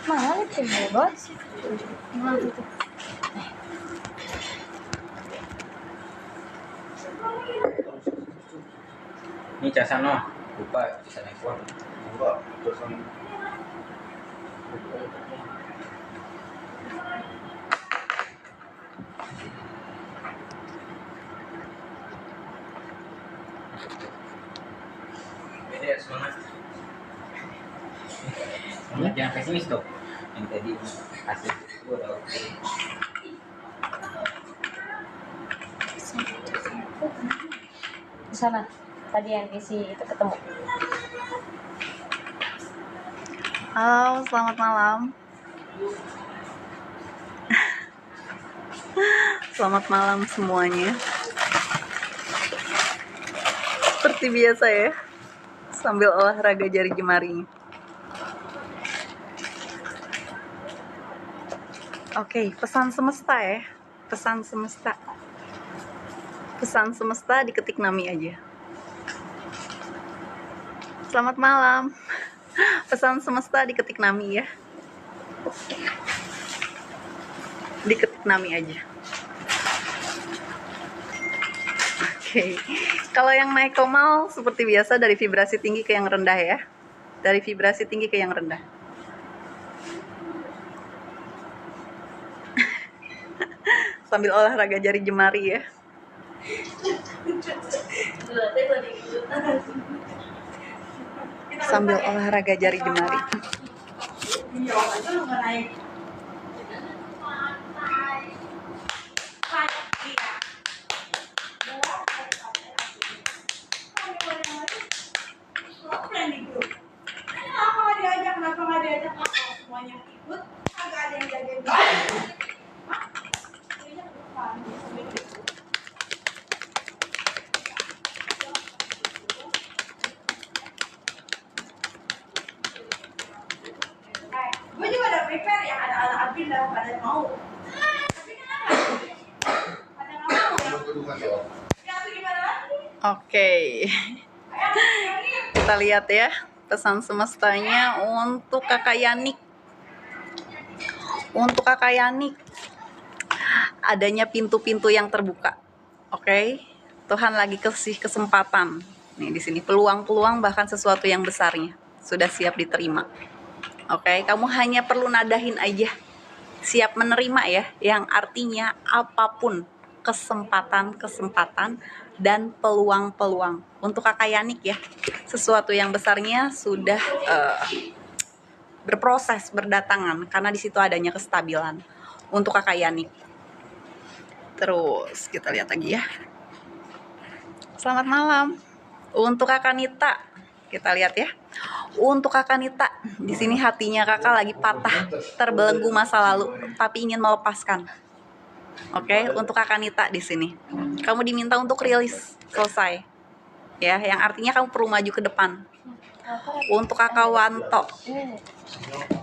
Mahal itu banget sih. Mahal itu. Ini casan no, lupa casan ekor. Enggak, casan. Beda ya semangat. Semangat jangan pesimis tuh. Yang tadi hasil itu udah oke. Di sana tadi yang isi itu ketemu. Halo, selamat malam. Selamat malam semuanya. Seperti biasa ya, sambil olahraga jari jemarinya. Oke, pesan semesta ya. Pesan semesta. Pesan semesta diketik Nami aja. Selamat malam. Pesan semesta diketik Nami ya. Diketik Nami aja. Oke. Kalau yang naik komal seperti biasa dari vibrasi tinggi ke yang rendah ya. Dari vibrasi tinggi ke yang rendah. Sambil olahraga jari jemari ya. Sambil olahraga jari jemari. Kenapa nggak diajak semuanya ikut? Agak ada yang jagain. Gue juga udah prepare ya, ada anak admin dan pada mau. Tapi kenapa? Pada nggak mau. Ya tuh gimana lagi? Oke. Kita lihat ya pesan semestanya untuk Kakak Yanik. Untuk Kakak Yanik, adanya pintu-pintu yang terbuka. Oke. Tuhan lagi kasih kesempatan. Nih di sini peluang-peluang bahkan sesuatu yang besarnya sudah siap diterima. Oke, kamu hanya perlu nadahin aja. Siap menerima ya, yang artinya apapun kesempatan-kesempatan dan peluang-peluang. Untuk Kakak Yanik ya, sesuatu yang besarnya sudah berproses, berdatangan, karena di situ adanya kestabilan. Untuk Kakak Yanik. Terus kita lihat lagi ya. Selamat malam. Untuk Kakak Nita, kita lihat ya. Untuk Kakak Nita, di sini hatinya Kakak lagi patah, terbelenggu masa lalu, tapi ingin melepaskan. Oke, untuk Kakak Nita di sini. Kamu diminta untuk rilis, selesai. Ya, yang artinya kamu perlu maju ke depan. Untuk Kakak Wanto,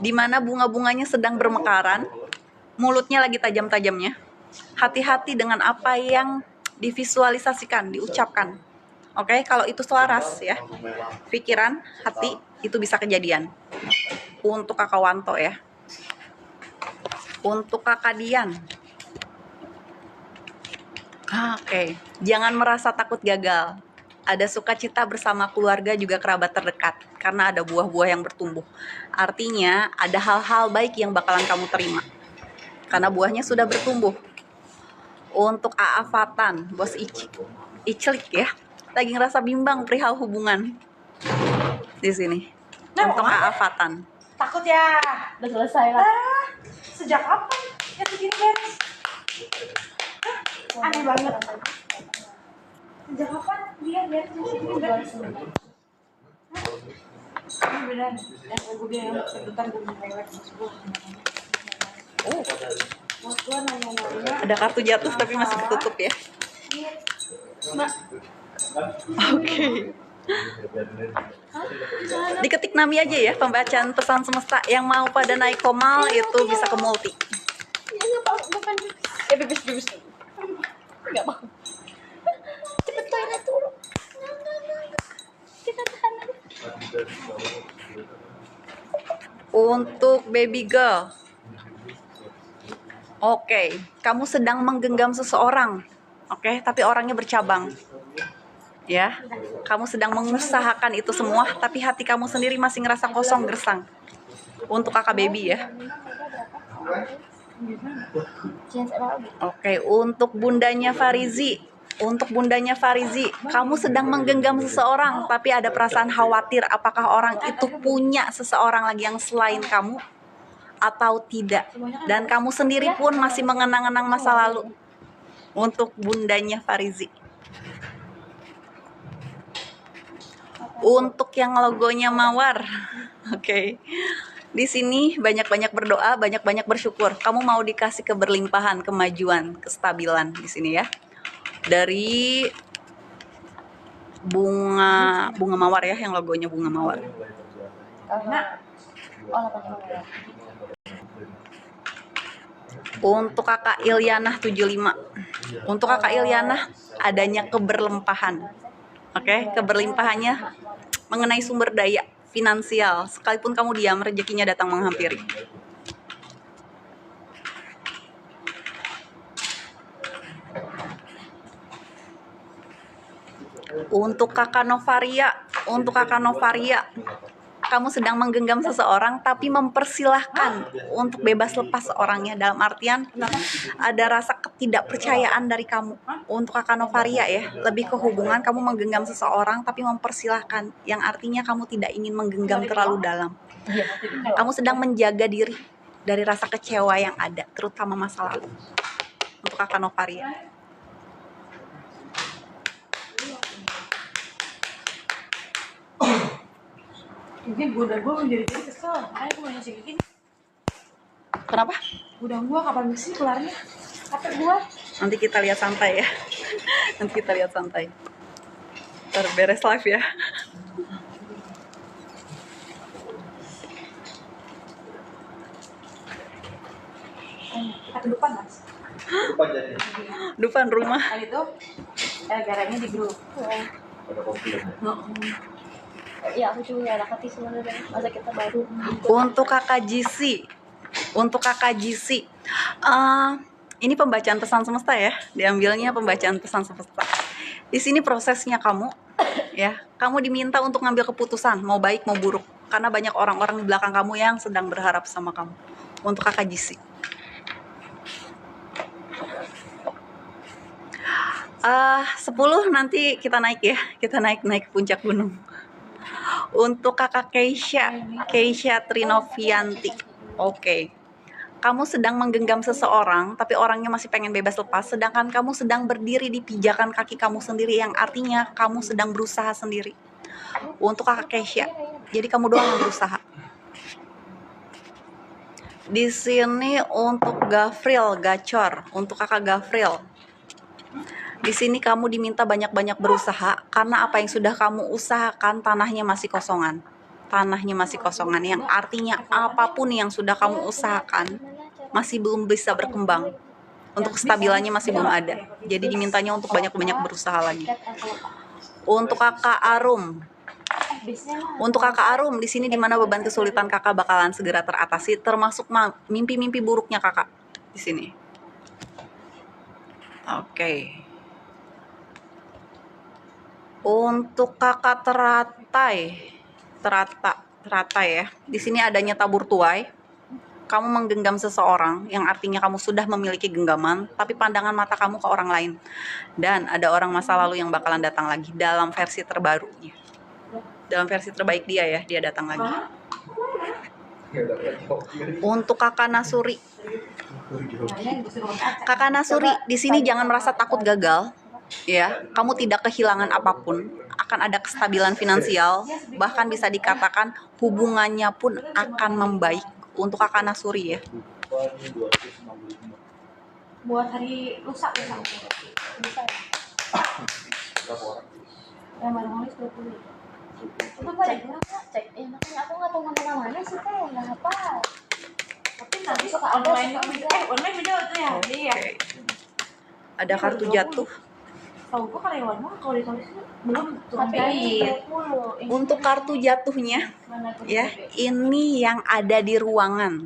di mana bunga-bunganya sedang bermekaran, mulutnya lagi tajam-tajamnya. Hati-hati dengan apa yang divisualisasikan, diucapkan. Oke, kalau itu selaras ya, pikiran, hati, itu bisa kejadian. Untuk Kakak Wanto ya. Untuk Kakak Dian. Oke, jangan merasa takut gagal. Ada sukacita bersama keluarga juga kerabat terdekat, karena ada buah-buah yang bertumbuh. Artinya ada hal-hal baik yang bakalan kamu terima, karena buahnya sudah bertumbuh. Untuk Aafatan, bos Iclik ya, lagi ngerasa bimbang perihal hubungan di sini. Untuk Aafatan. Takut ya? Udah selesai lah. Sejak kapan? Ya begini beres. Aneh banget. Sejak kapan dia beres segini beres? Beneran. Ya gue bilang sebentar gue melewat sebuah. Oh, Bos gue nanya-nanya. ada kartu jatuh tapi masih ketutup ya. Mbak. Oke. Diketik Nami aja ya, pembacaan pesan semesta. Yang mau pada naik komal itu bisa ke multi. Iya nggak mau, bukan. Bebis. Nggak mau. Cepet toilet dulu. Nggak. Kita tahan aja. Untuk baby girl. Oke, kamu sedang menggenggam seseorang. Oke, tapi orangnya bercabang. Ya, kamu sedang mengusahakan itu semua, tapi hati kamu sendiri masih ngerasa kosong gersang. Untuk kakak baby ya. Oke, untuk bundanya Farizi. Untuk bundanya Farizi, kamu sedang menggenggam seseorang, tapi ada perasaan khawatir apakah orang itu punya seseorang lagi yang selain kamu atau tidak. Dan kamu sendiri pun masih mengenang-enang masa lalu. Untuk bundanya Farizi. Untuk yang logonya Mawar. Oke. Di sini banyak-banyak berdoa, banyak-banyak bersyukur. Kamu mau dikasih keberlimpahan, kemajuan, kestabilan di sini ya. Dari bunga mawar ya, yang logonya bunga mawar. Untuk kakak Ilyana 75. Untuk kakak Ilyana adanya keberlimpahan. Oke, keberlimpahannya mengenai sumber daya finansial. Sekalipun kamu diam, rezekinya datang menghampiri. Untuk kakak Novaria, kamu sedang menggenggam seseorang tapi mempersilahkan untuk bebas lepas orangnya, dalam artian ada rasa ketidakpercayaan dari kamu. Untuk kakak Novaria ya, lebih ke hubungan kamu menggenggam seseorang tapi mempersilahkan, yang artinya kamu tidak ingin menggenggam terlalu dalam. Kamu sedang menjaga diri dari rasa kecewa yang ada, terutama masa lalu. Untuk kakak Novaria. Mungkin gudang gue menjadi kesel. Ayo gue nanya gini. Kenapa? Gudang gue kapan sih kelarnya? Capek gue. Nanti kita lihat santai ya. Nanti kita lihat santai. Terberes live ya. Kita ke depan mas. Depan rumah. Kali itu gara-garanya di grup. Ya aku juga gak ada hati sebenarnya, masa kita baru. Untuk kakak GC, ini pembacaan pesan semesta ya, diambilnya pembacaan pesan semesta. Di sini prosesnya kamu, ya, kamu diminta untuk ngambil keputusan, mau baik mau buruk, karena banyak orang-orang di belakang kamu yang sedang berharap sama kamu. Untuk kakak GC. 10 nanti kita naik ya, kita naik puncak gunung. Untuk kakak Keisha Trinovianti. Oke. Kamu sedang menggenggam seseorang, tapi orangnya masih pengen bebas lepas, sedangkan kamu sedang berdiri di pijakan kaki kamu sendiri, yang artinya kamu sedang berusaha sendiri. Untuk kakak Keisha. Jadi kamu doang yang berusaha. Di sini untuk Gavril Gacor, untuk kakak Gavril. Di sini kamu diminta banyak-banyak berusaha, karena apa yang sudah kamu usahakan tanahnya masih kosongan. Tanahnya masih kosongan, yang artinya apapun yang sudah kamu usahakan masih belum bisa berkembang. Untuk kestabilannya masih belum ada. Jadi dimintanya untuk banyak-banyak berusaha lagi. Untuk kakak Arum. Untuk kakak Arum, di sini dimana beban kesulitan kakak bakalan segera teratasi, termasuk mimpi-mimpi buruknya kakak di sini. Oke. Untuk kakak Teratai ya. Di sini adanya tabur tuai. Kamu menggenggam seseorang, yang artinya kamu sudah memiliki genggaman, tapi pandangan mata kamu ke orang lain. Dan ada orang masa lalu yang bakalan datang lagi dalam versi terbarunya. Dalam versi terbaik dia ya, dia datang lagi. Untuk kakak Nasuri. Kakak Nasuri, di sini jangan merasa takut gagal. Ya, kamu tidak kehilangan apapun, akan ada kestabilan finansial, bahkan bisa dikatakan hubungannya pun akan membaik. Untuk kakak Nasuri ya. Buat hari lusa. Bisa ya? Yang manualis 20. Coba cek, makanya aku nggak tahu mana sih teh, nggak hafal. Tapi nanti suka online video itu ya. Iya. Ada kartu jatuh. Tahu gua karyawan mah kalau ditulisnya belum Tapi jahit. ini 20. Ini Untuk kartu jatuhnya mana tuh? ya, ini yang ada di ruangan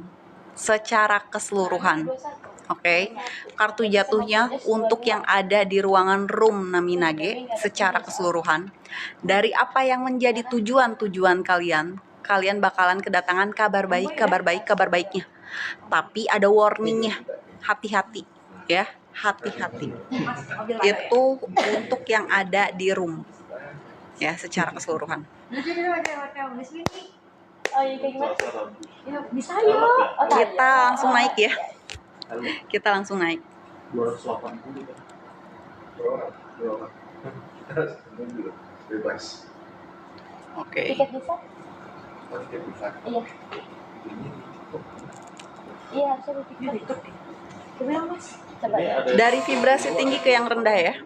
secara keseluruhan. 21. Oke, kartu jatuhnya untuk yang ada di ruangan room Naminage secara keseluruhan. Dari apa yang menjadi tujuan kalian, kalian bakalan kedatangan kabar baik, kabar baik, kabar baiknya. Tapi ada warningnya, hati-hati ya, hati-hati. Itu untuk yang ada di room ya, secara keseluruhan. Jadi ada di sini. Oh iya kayak gimana? Ya bisa yuk. Oh, tak. Kita langsung naik ya. Kita langsung naik. 280 kan. Berapa? Bebas. Oke. Tiket bisa? Oh, tiket bisa. Iya. Ini Iya harusnya di Ini tiket. tutup. Coba mas. Coba. ada Dari vibrasi tinggi ke yang rendah ya.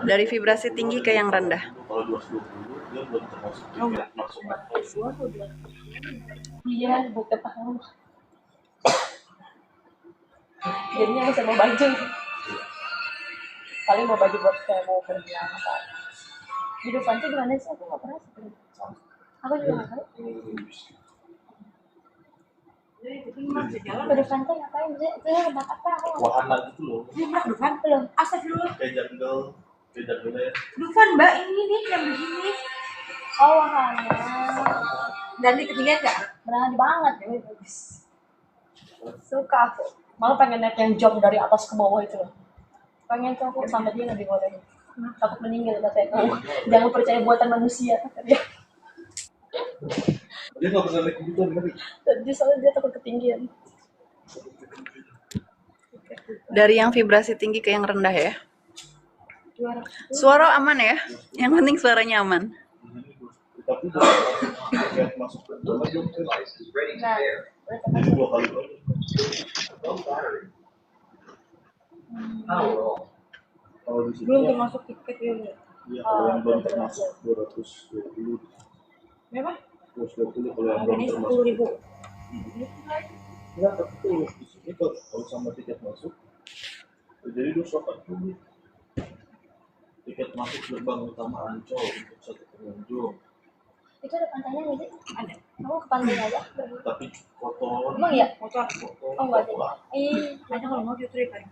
Dari vibrasi tinggi ke yang rendah. kalau 220 dia belum termasuk tiket masuk. Iya bukan paham. Jadinya bisa mau baju. Paling mau baju buat kayak mau pergi apa. Di depan tuh gimana sih? Aku nggak pernah sih. Aku juga nggak tahu. Jadi itu cuma bisa jalan. Ke depan tuh ngapain? Itu tempat apa? Aku nggak tahu. Wahana gitu loh. Ini mbak Dufan. Belum. Astagfirullah. Kayak jungle ya. Dufan mbak ini nih yang begini. Oh wahana. Dan di ketinggian nggak? Berani banget ya. Bagus. Suka aku. Malah pengen naik yang jump dari atas ke bawah itu loh. Pengen tuh aku sampai dia nggak dibolehin. Takut meninggal katanya. Jangan percaya buatan manusia kata dia. Dia nggak pernah naik gitu tapi Dia soalnya dia takut ketinggian. Dari yang vibrasi tinggi ke yang rendah ya. Juara. Suara aman ya. Yang penting suaranya aman. tapi tiket masuk ke dalam belum kan. Nah, Jadi 2 kali lagi. Kalau di sini Belum ya, termasuk tiket ya. iya, kalau yang belum termasuk 220. Berapa? 220 kalau yang belum Harganya termasuk. 10.000. Enggak, tapi tuh di sini kalau sama tiket masuk jadi 280. Tiket masuk gerbang utama Ancol untuk 1 pengunjung. itu ada pantainya nggak sih? Ada. Kamu ke pantai aja? Tapi kotor. Emang iya? Motor. Kotor. Oh nggak ada. Ada kalau mau justru kan.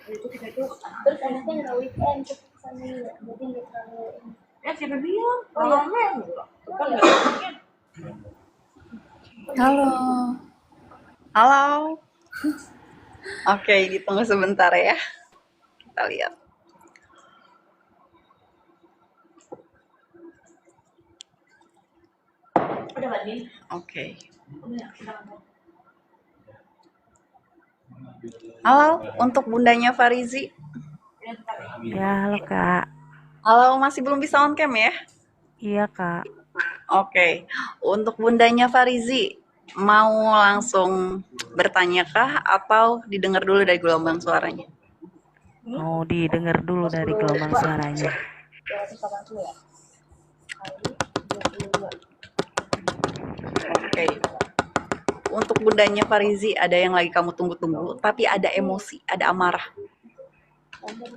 Itu kita itu. Terus enaknya nggak weekend terus kesana ya, jadi nggak terlalu. Ya siapa bilang? Oh, iya. Rame enggak? Bukan Oh, iya. enggak. Halo. Halo. Oke, ditunggu sebentar ya. Kita lihat. Udah banding. Oke. Udah silakan. Halo, untuk bundanya Farizi. Ya, halo Kak. Halo, masih belum bisa on cam ya? Iya Kak. Oke. Untuk bundanya Farizi, mau langsung bertanyakah atau didengar dulu dari gelombang suaranya? Mau didengar dulu dari gelombang suaranya. 280 ya. Kali 22. Oke. Untuk bundanya Farizi ada yang lagi kamu tunggu-tunggu, tapi ada emosi, ada amarah.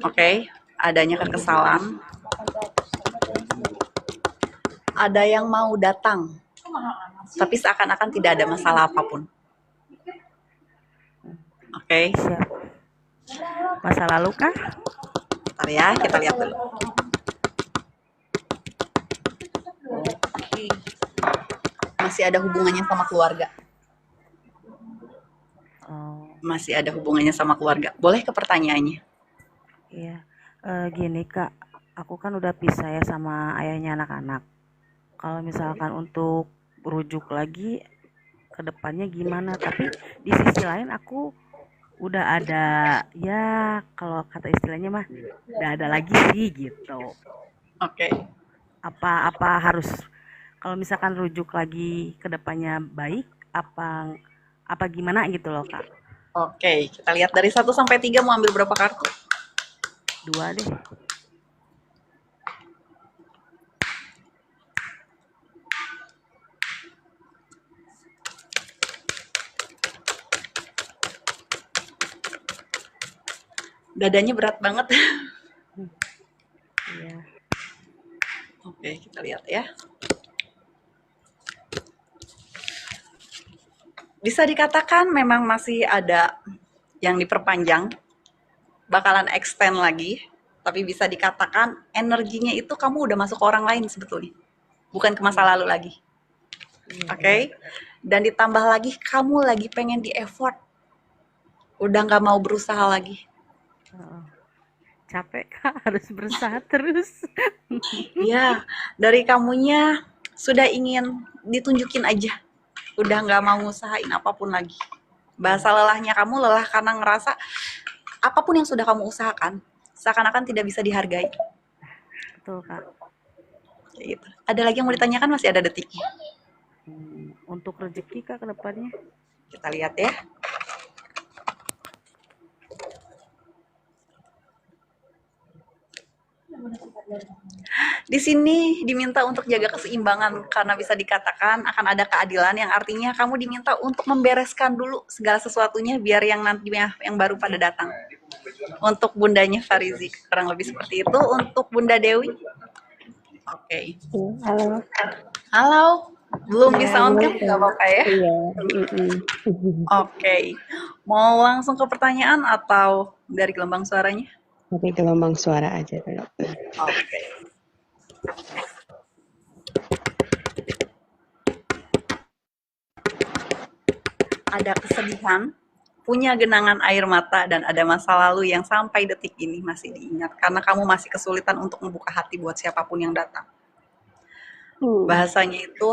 Oke, adanya kekesalan. 800. Ada yang mau datang, tapi seakan-akan tidak ada masalah apapun. Oke, Siap. Masa lalu kah? bentar ya, kita lihat dulu. Oke. Masih ada hubungannya sama keluarga. Oh, Masih ada hubungannya sama keluarga. Boleh ke pertanyaannya? iya. Gini Kak, aku kan udah pisah ya sama ayahnya anak-anak. Kalau misalkan untuk rujuk lagi ke depannya gimana? Tapi di sisi lain aku udah ada, ya kalau kata istilahnya mah udah ada lagi sih gitu. Oke. Apa harus kalau misalkan rujuk lagi ke depannya baik apa gimana gitu loh Kak? Oke, kita lihat dari 1 sampai 3 mau ambil berapa kartu? 2 deh. Dadanya berat banget. Oke, kita lihat ya. Bisa dikatakan memang masih ada yang diperpanjang, bakalan extend lagi, tapi bisa dikatakan energinya itu kamu udah masuk ke orang lain sebetulnya, bukan ke masa lalu lagi. Oke? Dan ditambah lagi kamu lagi pengen di effort, udah nggak mau berusaha lagi. Heeh. Capek Kak, harus berusaha terus. Ya, dari kamunya sudah ingin ditunjukin aja, udah nggak mau ngusahain apapun lagi. Bahasa lelahnya kamu lelah karena ngerasa apapun yang sudah kamu usahakan seakan-akan tidak bisa dihargai. Betul Kak. Kayak gitu. Ada lagi yang mau ditanyakan? Masih ada detiknya. Untuk rezeki Kak ke depannya. Kita lihat ya. Di sini diminta untuk jaga keseimbangan karena bisa dikatakan akan ada keadilan yang artinya kamu diminta untuk membereskan dulu segala sesuatunya biar yang nantinya yang baru pada datang. Untuk bundanya Farizi kurang lebih seperti itu. Untuk Bunda Dewi. Oke. Halo. Halo. Belum Ya, bisa on cam boleh. nggak apa-apa ya? Iya. Oke. Mau langsung ke pertanyaan atau dari gelombang suaranya? Tapi gelombang suara aja dulu. Oke. Ada kesedihan, punya genangan air mata, dan ada masa lalu yang sampai detik ini masih diingat. Karena kamu masih kesulitan untuk membuka hati buat siapapun yang datang. Bahasanya itu,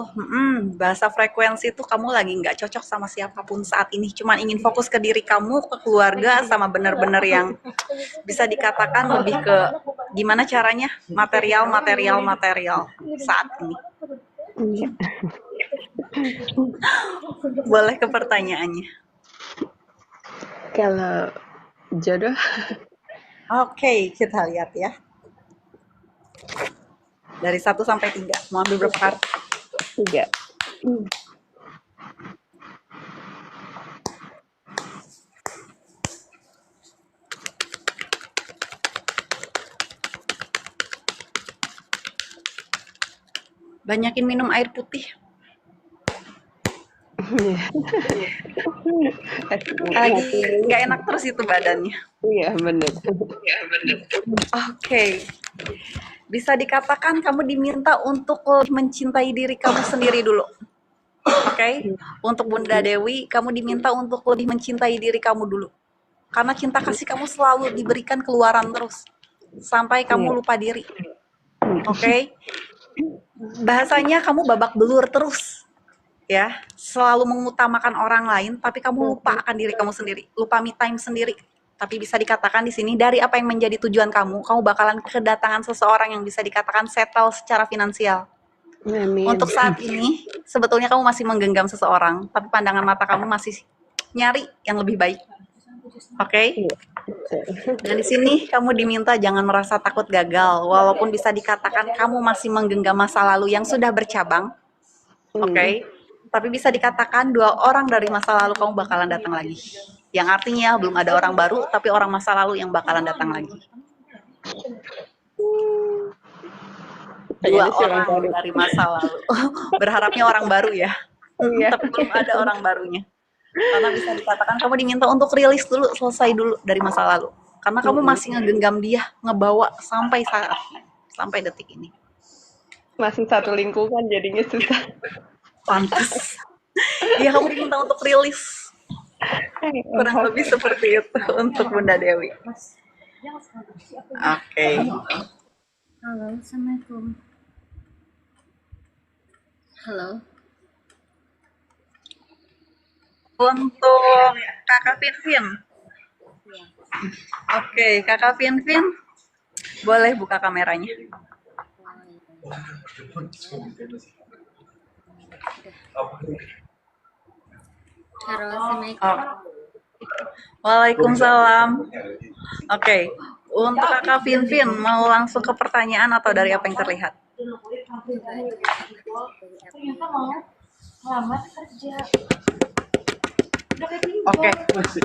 bahasa frekuensi itu kamu lagi nggak cocok sama siapapun saat ini. Cuman ingin fokus ke diri kamu, ke keluarga, sama benar-benar yang bisa dikatakan lebih ke gimana caranya material saat ini. Iya. Boleh ke pertanyaannya. Kalau jodoh, Oke, kita lihat ya. Dari 1 sampai 3. Mau ambil berapa kartu? 3. Banyakin minum air putih. Lagi nggak enak terus itu badannya. Iya, benar. Oke. Bisa dikatakan kamu diminta untuk mencintai diri kamu sendiri dulu. Oke? Untuk Bunda Dewi, kamu diminta untuk lebih mencintai diri kamu dulu. Karena cinta kasih kamu selalu diberikan keluaran terus. Sampai kamu lupa diri. Oke? Bahasanya kamu babak belur terus. Ya, selalu mengutamakan orang lain, tapi kamu lupa akan diri kamu sendiri. Lupa me time sendiri. Tapi bisa dikatakan di sini dari apa yang menjadi tujuan kamu bakalan kedatangan seseorang yang bisa dikatakan settle secara finansial. Amin. Untuk saat ini, sebetulnya kamu masih menggenggam seseorang, tapi pandangan mata kamu masih nyari yang lebih baik. Oke? Dan di sini kamu diminta jangan merasa takut gagal, walaupun bisa dikatakan kamu masih menggenggam masa lalu yang sudah bercabang. Oke? Tapi bisa dikatakan 2 orang dari masa lalu kamu bakalan datang lagi. Yang artinya belum ada orang baru, tapi orang masa lalu yang bakalan datang lagi. 2 orang dari masa lalu. Berharapnya orang baru ya. Tapi belum ada orang barunya. Karena bisa dikatakan kamu diminta untuk rilis dulu, selesai dulu dari masa lalu. Karena kamu masih ngegenggam dia, ngebawa sampai detik ini. Masih satu lingkungan jadinya susah. Pantas. Iya, kamu diminta untuk rilis. Kurang lebih seperti itu untuk Bunda Dewi. Oke. Halo, Assalamualaikum. Halo. Untuk Kakak Finfin. Oke, Kakak Finfin, boleh buka kameranya. Halo, Assalamualaikum. Oh. Waalaikumsalam. Oke, untuk Kakak Finfin, mau langsung ke pertanyaan atau dari apa yang terlihat? Ternyata mau ngelamar kerja. Oke,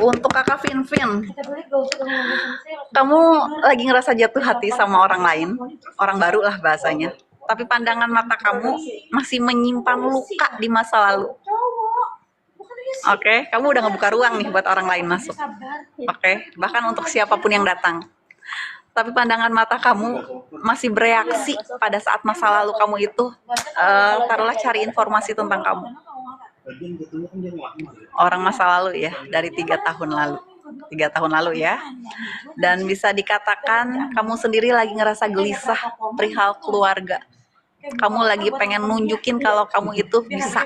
untuk Kakak Finfin, Kita boleh gak usah ngomong sama saya. kamu lagi ngerasa jatuh hati sama orang lain, orang baru lah bahasanya. tapi pandangan mata kamu masih menyimpan luka di masa lalu. Oke, kamu udah ngebuka ruang nih buat orang lain masuk. Oke, bahkan untuk siapapun yang datang. Tapi pandangan mata kamu masih bereaksi pada saat masa lalu kamu itu, taruhlah cari informasi tentang kamu. Orang masa lalu ya, dari 3 tahun lalu. 3 tahun lalu ya. Dan bisa dikatakan kamu sendiri lagi ngerasa gelisah perihal keluarga. Kamu lagi pengen nunjukin kalau kamu itu bisa.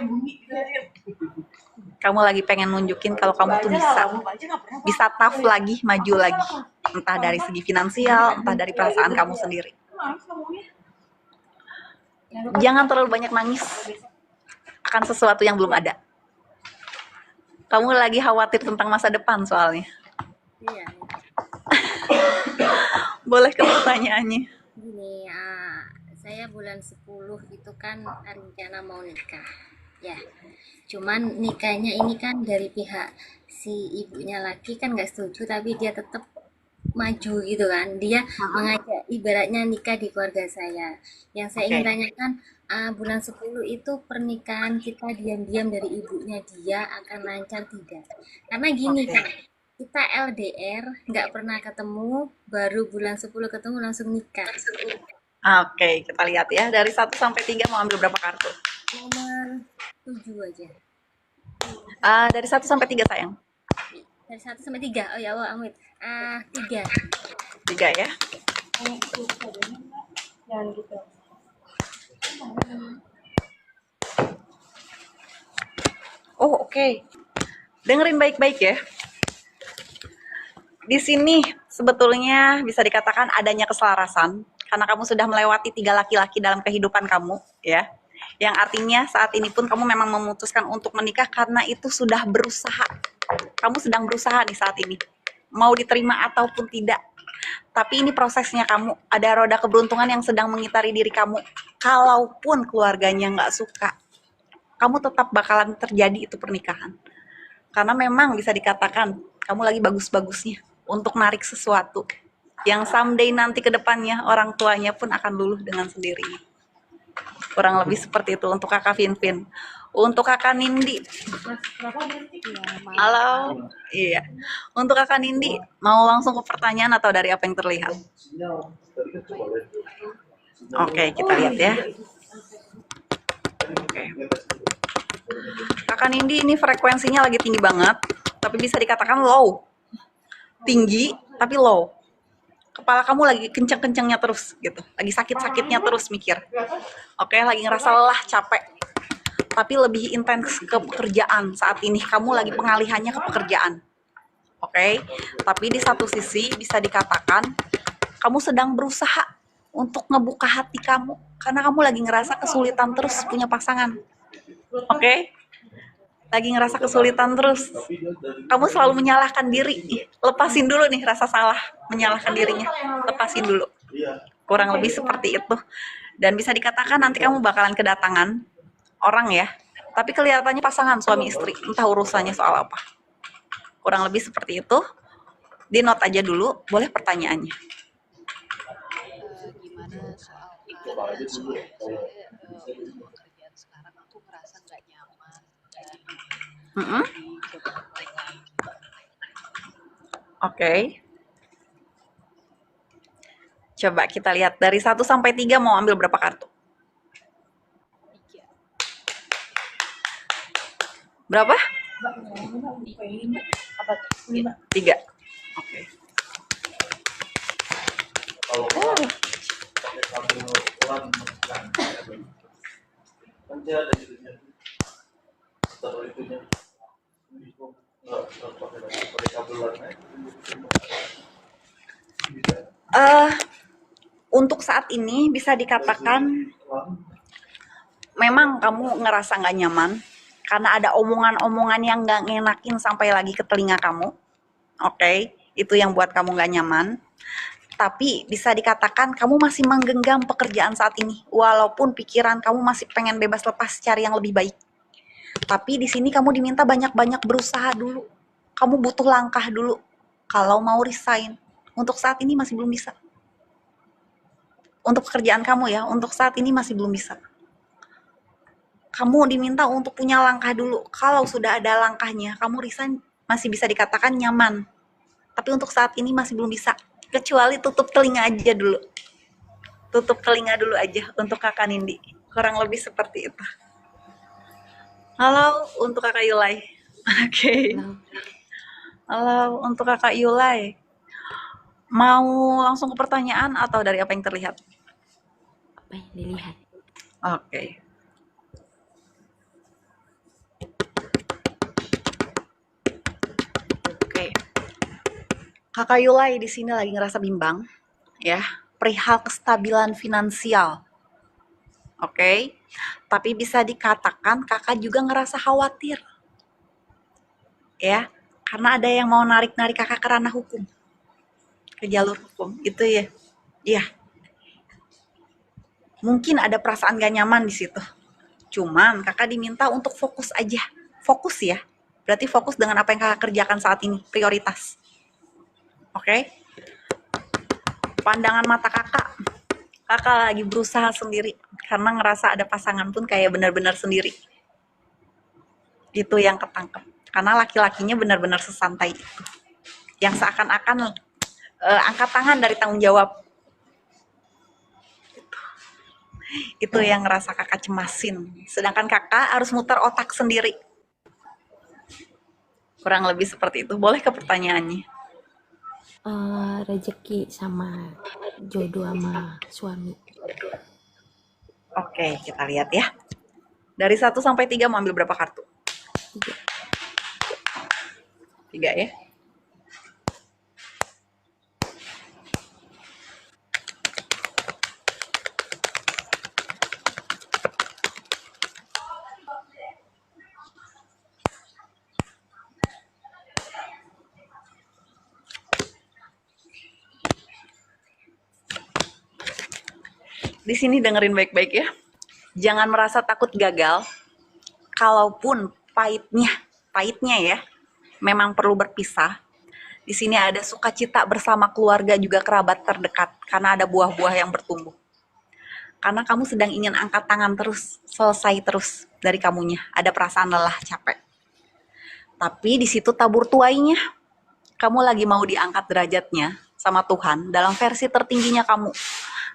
Kamu lagi pengen nunjukin kalau kamu tuh bisa tough lagi, maju lagi, entah dari segi finansial, entah dari perasaan kamu sendiri. Jangan terlalu banyak nangis akan sesuatu yang belum ada. Kamu lagi khawatir tentang masa depan soalnya. Iya. Boleh ke pertanyaannya? Gini, saya bulan 10 itu kan rencana mau nikah. Ya, cuman nikahnya ini kan dari pihak si ibunya laki kan nggak setuju, tapi dia tetap maju gitu kan. Dia mengajak ibaratnya nikah di keluarga saya. Yang saya ingin tanyakan, bulan 10 itu pernikahan kita diam-diam dari ibunya dia akan lancar tidak? Karena gini kan, kita LDR nggak pernah ketemu, baru bulan 10 ketemu langsung nikah. Oke, kita lihat ya. Dari 1 sampai 3 mau ambil berapa kartu? Nomor 7 aja. Dari 1 sampai 3 sayang. Dari 1 sampai 3. Oh ya Allah, Amit. 3. 3 ya. Jangan gitu. Oh, oke. Dengerin baik-baik ya. Di sini sebetulnya bisa dikatakan adanya keselarasan karena kamu sudah melewati 3 laki-laki dalam kehidupan kamu, ya. Yang artinya saat ini pun kamu memang memutuskan untuk menikah karena itu sudah berusaha. Kamu sedang berusaha nih saat ini. Mau diterima ataupun tidak. Tapi ini prosesnya kamu. Ada roda keberuntungan yang sedang mengitari diri kamu. Kalaupun keluarganya nggak suka, kamu tetap bakalan terjadi itu pernikahan. Karena memang bisa dikatakan kamu lagi bagus-bagusnya untuk narik sesuatu yang someday nanti ke depannya orang tuanya pun akan luluh dengan sendirinya. Kurang lebih seperti itu untuk kakak Vinvin. Untuk kakak Nindi, halo, iya. Untuk kakak Nindi, mau langsung ke pertanyaan atau dari apa yang terlihat? Oke, kita lihat ya. Oke. Kakak Nindi ini frekuensinya lagi tinggi banget, tapi bisa dikatakan low. Tinggi, tapi low. Kepala kamu lagi kenceng-kencengnya terus gitu, lagi sakit-sakitnya terus mikir. Oke, lagi ngerasa lelah, capek. Tapi lebih intens ke pekerjaan saat ini. Kamu lagi pengalihannya ke pekerjaan. Oke, tapi di satu sisi bisa dikatakan kamu sedang berusaha untuk ngebuka hati kamu karena kamu lagi ngerasa kesulitan terus punya pasangan. Oke? Lagi ngerasa kesulitan terus. Kamu selalu menyalahkan diri. Lepasin dulu nih rasa salah, menyalahkan dirinya. Lepasin dulu. Kurang lebih seperti itu. Dan bisa dikatakan nanti kamu bakalan kedatangan orang ya. Tapi kelihatannya pasangan suami istri. Entah urusannya soal apa. Kurang lebih seperti itu. Di note aja dulu. Boleh pertanyaannya. Gimana soal pekerjaan sekarang aku merasa nggak nyaman dan Oke. Coba kita lihat dari 1 sampai 3 mau ambil berapa kartu? 3. Berapa? 3. Oke. Kalau pakai kabel LAN kan dia ada itunya. Setelah itunya nggak pakai kabel LAN. Untuk saat ini bisa dikatakan memang kamu ngerasa nggak nyaman karena ada omongan-omongan yang nggak ngenakin sampai lagi ke telinga kamu. Oke, itu yang buat kamu nggak nyaman. Tapi bisa dikatakan kamu masih menggenggam pekerjaan saat ini, walaupun pikiran kamu masih pengen bebas lepas cari yang lebih baik. Tapi di sini kamu diminta banyak-banyak berusaha dulu. Kamu butuh langkah dulu. Kalau mau resign, untuk saat ini masih belum bisa. untuk pekerjaan kamu ya, untuk saat ini masih belum bisa. Kamu diminta untuk punya langkah dulu. Kalau sudah ada langkahnya, kamu resign masih bisa dikatakan nyaman. Tapi untuk saat ini masih belum bisa. Kecuali tutup telinga aja dulu. Tutup telinga dulu aja untuk kakak Nindi. Kurang lebih seperti itu. Halo untuk kakak Yulai. Oke. Halo untuk kakak Yulai. Mau langsung ke pertanyaan atau dari apa yang terlihat? Apa yang dilihat? Oke. Oke. Kakak Yulai di sini lagi ngerasa bimbang, ya, perihal kestabilan finansial. Oke. Tapi bisa dikatakan kakak juga ngerasa khawatir. Ya, karena ada yang mau narik-narik kakak ke ranah hukum. Ke jalur hukum, itu ya. Iya. Mungkin ada perasaan gak nyaman di situ. Cuman kakak diminta untuk fokus aja. Fokus ya. Berarti fokus dengan apa yang kakak kerjakan saat ini, prioritas. Oke? Pandangan mata kakak lagi berusaha sendiri. Karena ngerasa ada pasangan pun kayak benar-benar sendiri. Itu yang ketangkep. Karena laki-lakinya benar-benar sesantai itu. Yang seakan-akan angkat tangan dari tanggung jawab. Itu yang ngerasa kakak cemasin. Sedangkan kakak harus muter otak sendiri. Kurang lebih seperti itu. Boleh ke pertanyaannya? Rezeki sama jodoh sama suami. Oke, kita lihat ya. Dari 1 sampai 3 mau ambil berapa kartu? 3 ya. Di sini dengerin baik-baik ya. Jangan merasa takut gagal. Kalaupun pahitnya ya, memang perlu berpisah. Di sini ada sukacita bersama keluarga juga kerabat terdekat karena ada buah-buah yang bertumbuh. Karena kamu sedang ingin angkat tangan terus, selesai terus dari kamunya. Ada perasaan lelah, capek. Tapi di situ tabur tuainya. Kamu lagi mau diangkat derajatnya sama Tuhan dalam versi tertingginya kamu.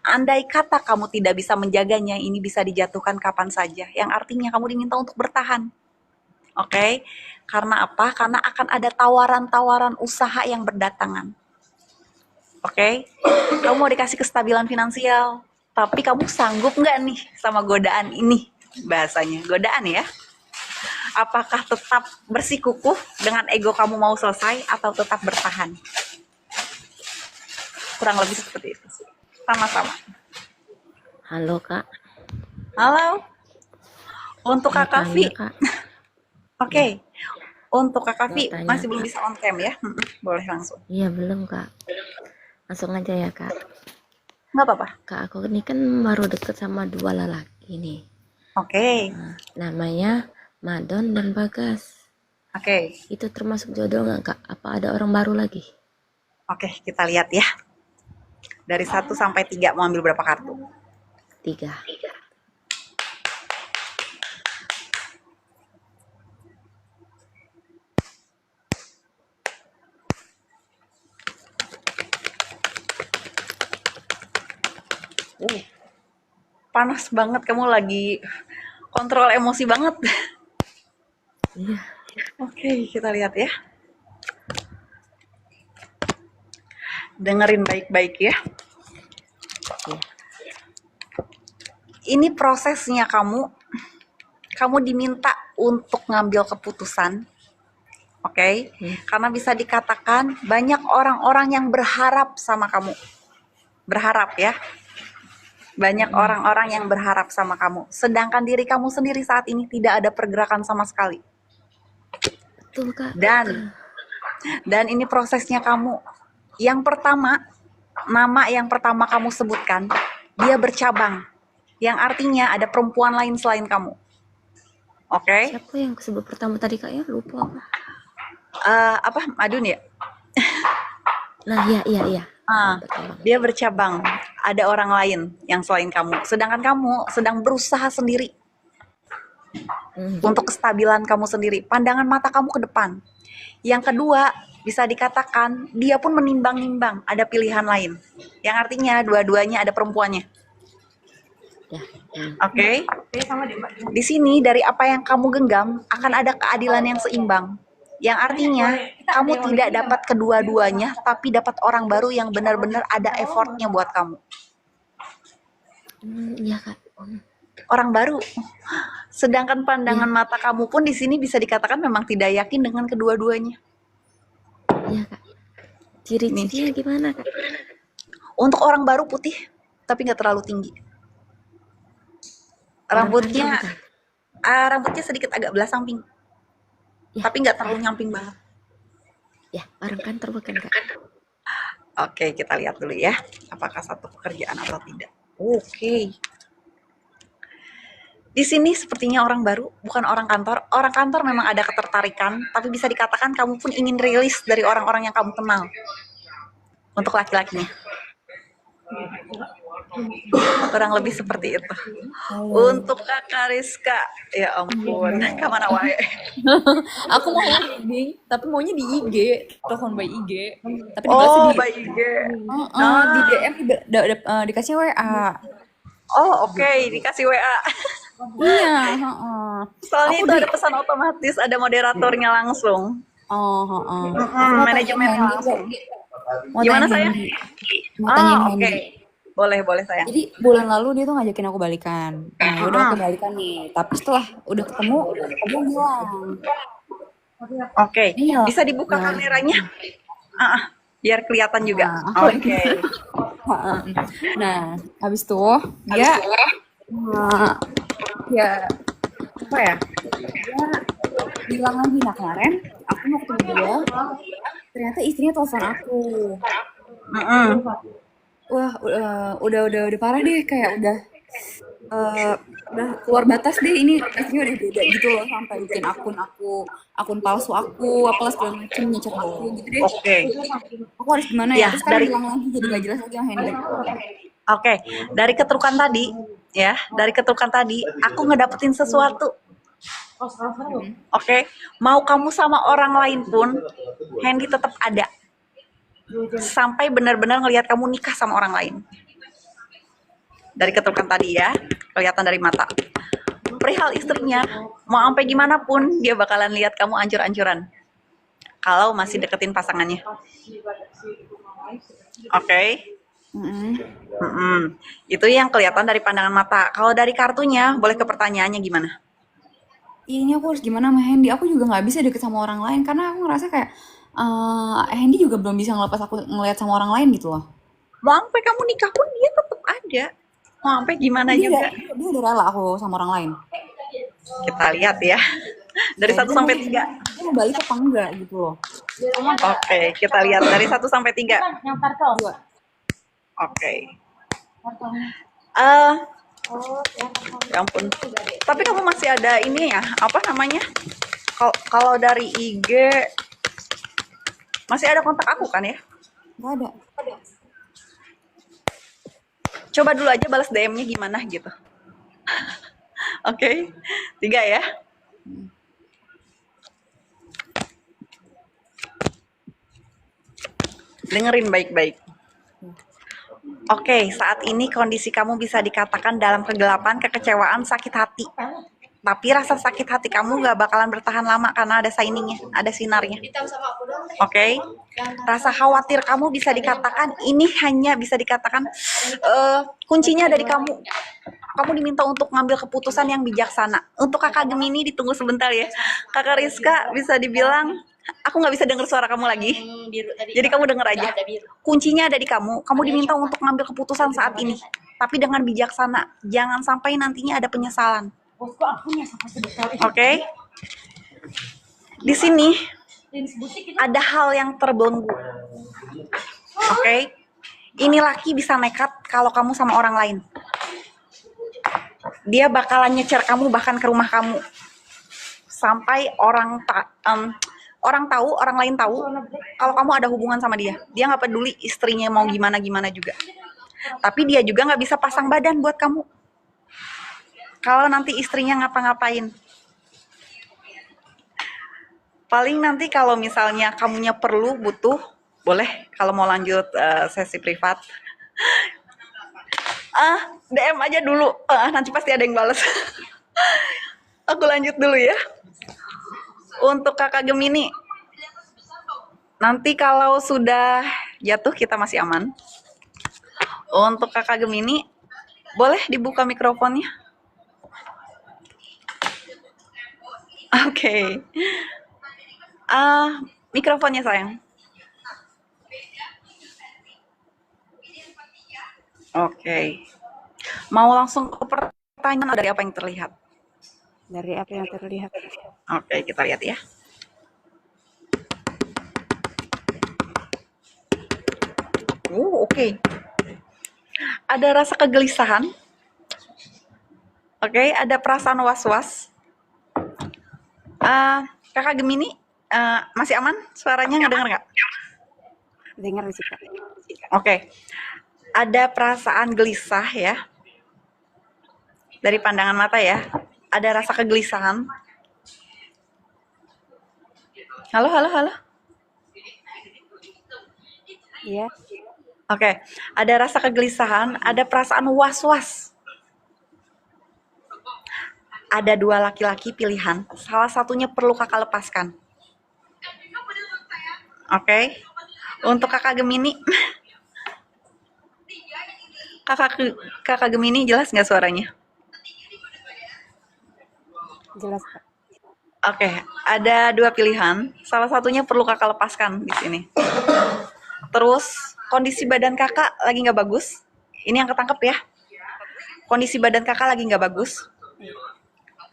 Andai kata kamu tidak bisa menjaganya, ini bisa dijatuhkan kapan saja. Yang artinya kamu diminta untuk bertahan. Oke? Karena apa? Karena akan ada tawaran-tawaran usaha yang berdatangan. Oke? Kamu mau dikasih kestabilan finansial. Tapi kamu sanggup nggak nih sama godaan ini? Bahasanya, godaan ya. Apakah tetap bersikukuh dengan ego kamu mau selesai atau tetap bertahan? Kurang lebih seperti itu sih. Sama-sama. Halo Kak. Halo. Untuk Kakak Vi. Oke. Untuk Kakak Vi masih belum bisa on cam ya? Boleh langsung. Iya belum Kak. Langsung aja ya Kak. Nggak apa-apa. Kak aku ini kan baru deket sama 2 lelaki nih. Oke. Namanya Madon dan Bagas. Oke. Itu termasuk jodoh nggak Kak? Apa ada orang baru lagi? Oke, kita lihat ya. Dari 1 sampai 3 mau ambil berapa kartu? 3. Panas banget, kamu lagi kontrol emosi banget. Iya. Oke, kita lihat ya. Dengerin baik-baik ya. Ini prosesnya kamu diminta untuk ngambil keputusan. Oke? Karena bisa dikatakan banyak orang-orang yang berharap sama kamu. Berharap ya. Banyak orang-orang yang berharap sama kamu. Sedangkan diri kamu sendiri saat ini tidak ada pergerakan sama sekali. Betul Kak. Dan ini prosesnya kamu. Yang pertama, nama yang pertama kamu sebutkan, dia bercabang. Yang artinya ada perempuan lain selain kamu. Oke? Siapa yang sebut pertama tadi Kak ya? Lupa apa? Apa? Madun ya? Nah, iya. Dia bercabang. ada orang lain yang selain kamu, sedangkan kamu sedang berusaha sendiri untuk kestabilan kamu sendiri, pandangan mata kamu ke depan. Yang kedua, bisa dikatakan dia pun menimbang-nimbang ada pilihan lain, yang artinya dua-duanya ada perempuannya. Oke. Di sini dari apa yang kamu genggam akan ada keadilan yang seimbang. Yang artinya kamu tidak dapat kedua-duanya, tapi dapat orang baru yang benar-benar ada effortnya buat kamu. Iya kak. Orang baru. Sedangkan pandangan mata kamu pun di sini bisa dikatakan memang tidak yakin dengan kedua-duanya. Iya kak. Ciri-cirinya gimana kak? Untuk orang baru putih, tapi nggak terlalu tinggi. Rambutnya sedikit agak belah samping, tapi nggak terlalu nyamping banget. Ya, orang kantor bukan kak. Oke, kita lihat dulu ya, apakah satu pekerjaan atau tidak. Oke. Di sini sepertinya orang baru, bukan orang kantor. Orang kantor memang ada ketertarikan, tapi bisa dikatakan kamu pun ingin rilis dari orang-orang yang kamu kenal. Untuk laki-lakinya. Kurang lebih seperti itu. Untuk Kakak Rizka, ya ampun, kemana wae? Aku mau reading, tapi maunya di IG, telepon by IG. Tapi by IG. Di DM dikasih WA. Oke, dikasih WA. Iya, Soalnya itu ada pesan otomatis, ada moderatornya langsung. Manajemennya langsung. Gimana sayang? Oke. Boleh sayang. Jadi bulan lalu dia tuh ngajakin aku balikan. Nah, udah aku balikan nih. Tapi setelah udah ketemu, dia bilang. Oke. Bisa dibuka kameranya? Biar kelihatan juga. Oke. Nah, habis tuh dia ya apa ya? Dia bilang lagi, nah kemarin aku mau ketemu dia, ternyata istrinya telepon aku. Wah, udah parah deh, kayak udah keluar batas deh, ini istrinya udah beda gitu loh, sampai bikin akun palsu aku, apalah segala macam, nyecer aku gitu deh. Oke. Aku harus gimana ya? Terus sekarang bilang lagi jadi gak jelas lagi yang Henry. Oke, dari keturukan tadi, aku ngedapetin sesuatu. Oke, mau kamu sama orang lain pun, Hendy tetap ada. Sampai benar-benar ngelihat kamu nikah sama orang lain. Dari keturukan tadi ya, kelihatan dari mata. Perihal istrinya, mau sampai gimana pun, dia bakalan lihat kamu ancur-ancuran. Kalau masih deketin pasangannya. Oke. Itu yang kelihatan dari pandangan mata. Kalau dari kartunya, boleh ke pertanyaannya gimana? Ini aku harus gimana sama Hendy? Aku juga nggak bisa deket sama orang lain karena aku ngerasa kayak Hendy juga belum bisa ngelepas aku ngelihat sama orang lain gitu loh. Mau sampai kamu nikah pun dia tetap ada. Mau sampai gimana juga? Dia udah rela aku sama orang lain. Kita lihat ya. Dari 1 sampai 3. Dia mau balik apa enggak gitu loh. Oke, kita lihat dari 1 sampai 3. Yang karton. Oke. Ya ampun. Tapi kamu masih ada ini ya, apa namanya? Kalau dari IG masih ada kontak aku kan ya? Nggak ada. Coba dulu aja balas DM-nya gimana gitu. Oke. 3 ya. Dengerin baik-baik. Oke, saat ini kondisi kamu bisa dikatakan dalam kegelapan, kekecewaan, sakit hati. Tapi rasa sakit hati kamu gak bakalan bertahan lama karena ada shiningnya, ada sinarnya. Oke, rasa khawatir kamu bisa dikatakan, ini hanya bisa dikatakan kuncinya ada di kamu. Kamu diminta untuk ngambil keputusan yang bijaksana. Untuk kakak Gemini ditunggu sebentar ya. Kakak Rizka bisa dibilang, aku nggak bisa dengar suara kamu lagi. Jadi kamu dengar aja. Kuncinya ada di kamu. Kamu diminta untuk ngambil keputusan saat ini. Tapi dengan bijaksana. Jangan sampai nantinya ada penyesalan. Oke. Di sini ada hal yang terbelenggu. Oke. Ini laki bisa nekat kalau kamu sama orang lain. Dia bakalan nyecer kamu bahkan ke rumah kamu. Sampai orang tahu, orang lain tahu kalau kamu ada hubungan sama dia. Dia nggak peduli istrinya mau gimana juga. Tapi dia juga nggak bisa pasang badan buat kamu. Kalau nanti istrinya ngapa-ngapain. Paling nanti kalau misalnya kamunya perlu, butuh, boleh kalau mau lanjut sesi privat. DM aja dulu, nanti pasti ada yang balas. Aku lanjut dulu ya. Untuk kakak Gemini, nanti kalau sudah jatuh kita masih aman. Untuk kakak Gemini, boleh dibuka mikrofonnya. Oke. Mikrofonnya sayang. Oke. Mau langsung ke pertanyaan dari apa yang terlihat? Dari apa yang terlihat? Oke, kita lihat ya. Oke. Ada rasa kegelisahan. Oke, ada perasaan was-was. Kakak Gemini, masih aman? Suaranya ngedenger nggak? Dengar sih Kak. Oke. Ada perasaan gelisah ya. Dari pandangan mata ya. Ada rasa kegelisahan. Halo. Iya. Oke. Ada rasa kegelisahan, ada perasaan was-was. Ada 2 laki-laki pilihan. Salah satunya perlu kakak lepaskan. Oke. Untuk kakak Gemini. Kakak Gemini jelas nggak suaranya? Jelas Kak. Oke, ada 2 pilihan. Salah satunya perlu kakak lepaskan di sini. Terus kondisi badan kakak lagi nggak bagus. Ini yang ketangkep ya. Kondisi badan kakak lagi nggak bagus.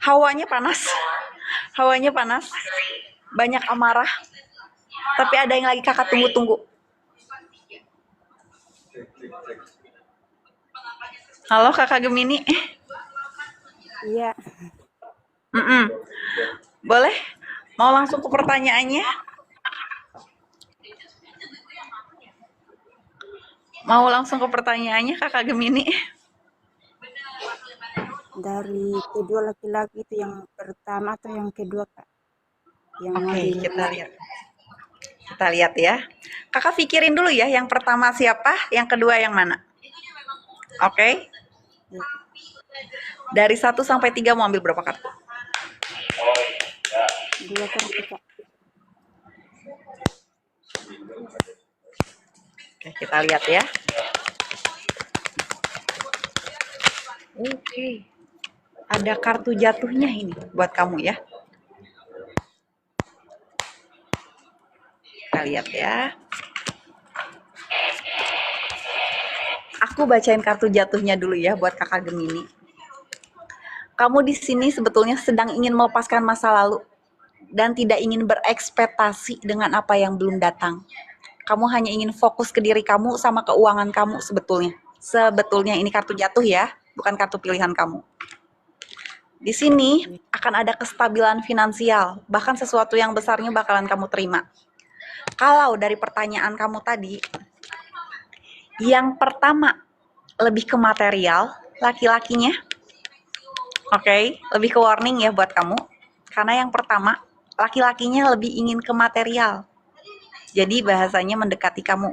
Hawanya panas. Banyak amarah. Tapi ada yang lagi kakak tunggu-tunggu. Halo kakak Gemini. Iya. Boleh? Mau langsung ke pertanyaannya? Kakak Gemini? Dari kedua laki-laki itu yang pertama atau yang kedua Kak? Oke, kita lihat ya. Kakak pikirin dulu ya, yang pertama siapa, yang kedua yang mana? Oke. Dari 1 sampai 3 mau ambil berapa kartu? 2 kartu Kak. Oke, kita lihat ya. Oke. Ada kartu jatuhnya ini buat kamu ya. Kita lihat ya. Aku bacain kartu jatuhnya dulu ya buat kakak Gemini. Kamu di sini sebetulnya sedang ingin melepaskan masa lalu dan tidak ingin berekspektasi dengan apa yang belum datang. Kamu hanya ingin fokus ke diri kamu sama keuangan kamu sebetulnya. Sebetulnya ini kartu jatuh ya, bukan kartu pilihan kamu. Di sini akan ada kestabilan finansial, bahkan sesuatu yang besarnya bakalan kamu terima. Kalau dari pertanyaan kamu tadi, yang pertama lebih ke material, laki-lakinya. Oke, lebih ke warning ya buat kamu. Karena yang pertama, laki-lakinya lebih ingin ke material. Jadi bahasanya mendekati kamu.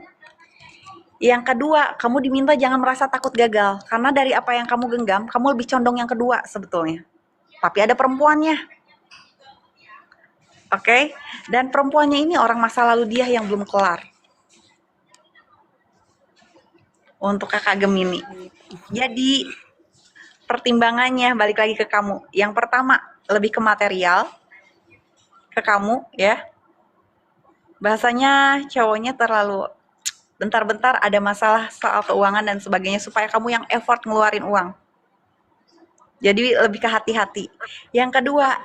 Yang kedua, kamu diminta jangan merasa takut gagal. Karena dari apa yang kamu genggam, kamu lebih condong yang kedua sebetulnya. Tapi ada perempuannya. Oke, dan perempuannya ini orang masa lalu dia yang belum kelar. Untuk kakak Gemini. Jadi pertimbangannya balik lagi ke kamu. Yang pertama, lebih ke material. Ke kamu ya. Bahasanya cowoknya terlalu bentar-bentar ada masalah soal keuangan dan sebagainya supaya kamu yang effort ngeluarin uang. Jadi lebih ke hati-hati. Yang kedua,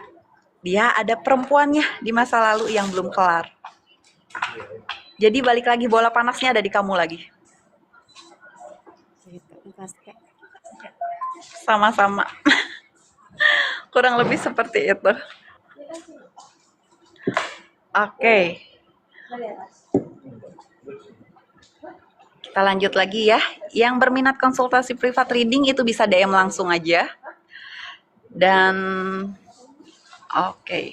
dia ada perempuannya di masa lalu yang belum kelar. Jadi balik lagi bola panasnya ada di kamu lagi. Sama-sama. Kurang lebih seperti itu. Oke. Kita lanjut lagi ya. Yang berminat konsultasi privat reading itu bisa DM langsung aja. Dan oke.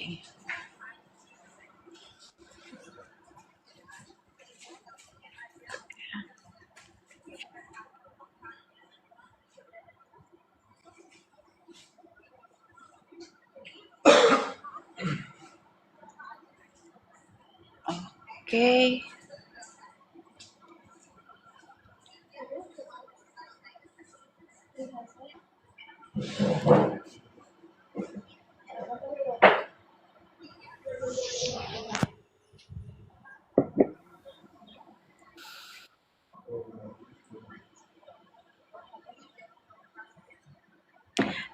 Oke.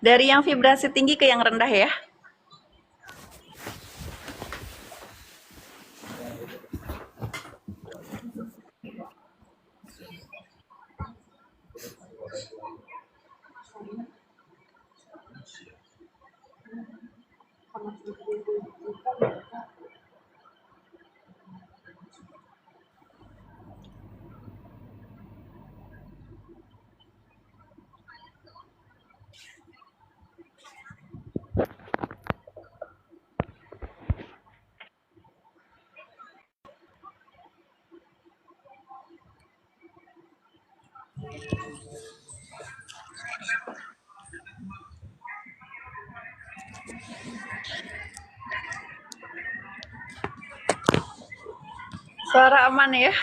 Dari yang vibrasi tinggi ke yang rendah ya. Suara aman ya.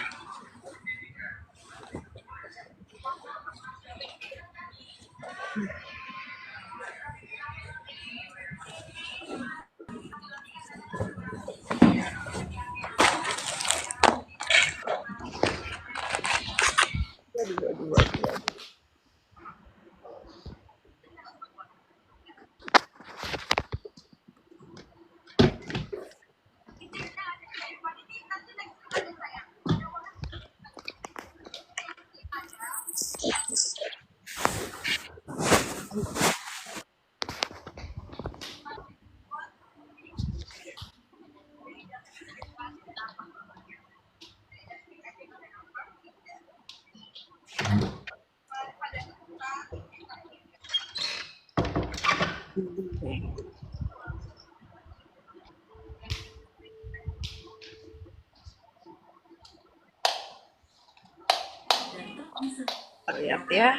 Lihat ya.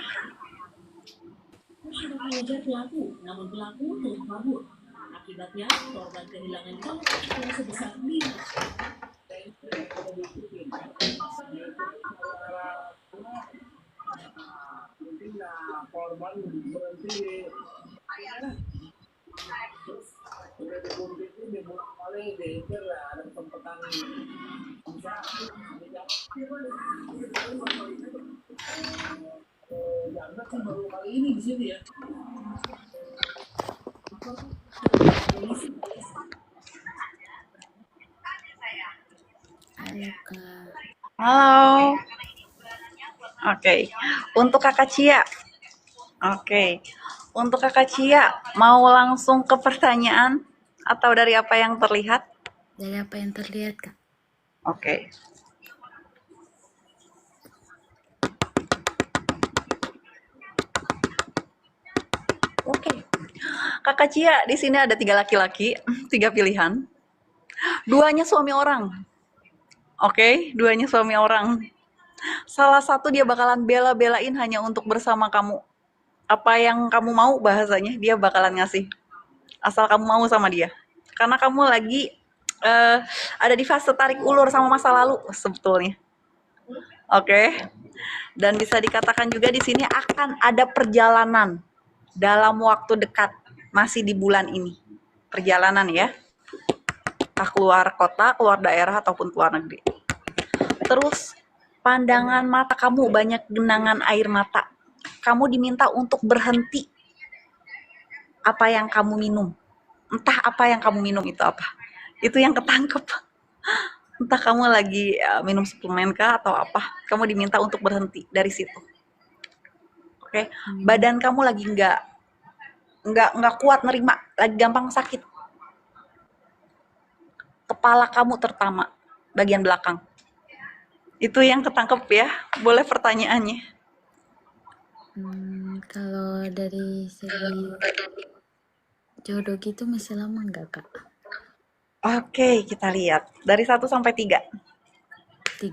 Sudah mengejar pelaku, namun pelaku telah kabur. Akibatnya korban kehilangan uang sebesar 5. Korban berhenti. Ada kesempatan Janda kan baru kali ini di sini ya. Halo. Oke. Untuk Kakak Cia. Oke. Untuk Kakak Cia, mau langsung ke pertanyaan atau dari apa yang terlihat? Dari apa yang terlihat, Kak? Oke. Oke. Kakak Cia, di sini ada 3 laki-laki, 3 pilihan. 2-nya suami orang. Oke, 2-nya suami orang. Salah satu dia bakalan bela-belain hanya untuk bersama kamu. Apa yang kamu mau bahasanya, dia bakalan ngasih. Asal kamu mau sama dia. Karena kamu lagi ada di fase tarik ulur sama masa lalu sebetulnya. Oke. Dan bisa dikatakan juga di sini akan ada perjalanan dalam waktu dekat, masih di bulan ini. Perjalanan ya. Entah keluar kota, keluar daerah ataupun keluar negeri. Terus pandangan mata kamu banyak genangan air mata. Kamu diminta untuk berhenti apa yang kamu minum. Entah apa yang kamu minum itu apa. Itu yang ketangkep. Entah kamu lagi minum suplemen kah atau apa. Kamu diminta untuk berhenti dari situ. Oke. Badan kamu lagi nggak kuat nerima, lagi gampang sakit. Kepala kamu terutama bagian belakang. Itu yang ketangkep ya. Boleh pertanyaannya. Kalau dari segi jodoh gitu masih lama nggak, Kak? Oke, kita lihat. Dari 1 sampai 3. 3.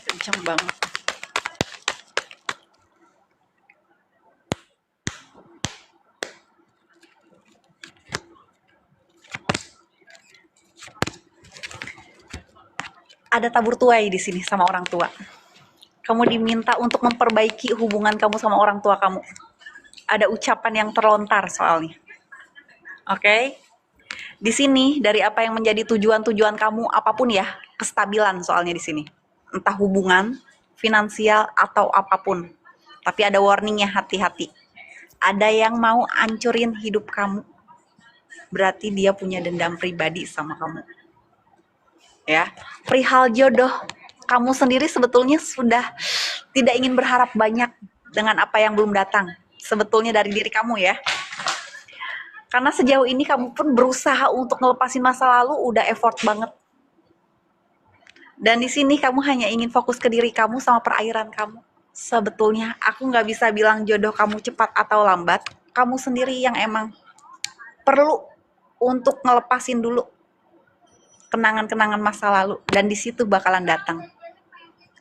Kenceng banget. Ada tabur tuai di sini sama orang tua. Kamu diminta untuk memperbaiki hubungan kamu sama orang tua kamu. Ada ucapan yang terlontar soalnya. Oke? Di sini dari apa yang menjadi tujuan-tujuan kamu apapun ya, kestabilan soalnya di sini. Entah hubungan, finansial atau apapun. Tapi ada warningnya, hati-hati. Ada yang mau ancurin hidup kamu. Berarti dia punya dendam pribadi sama kamu. Ya, perihal jodoh, kamu sendiri sebetulnya sudah tidak ingin berharap banyak dengan apa yang belum datang. Sebetulnya dari diri kamu ya. Karena sejauh ini kamu pun berusaha untuk ngelepasin masa lalu, udah effort banget. Dan di sini kamu hanya ingin fokus ke diri kamu sama perairan kamu. Sebetulnya aku nggak bisa bilang jodoh kamu cepat atau lambat. Kamu sendiri yang emang perlu untuk ngelepasin dulu kenangan-kenangan masa lalu, dan di situ bakalan datang.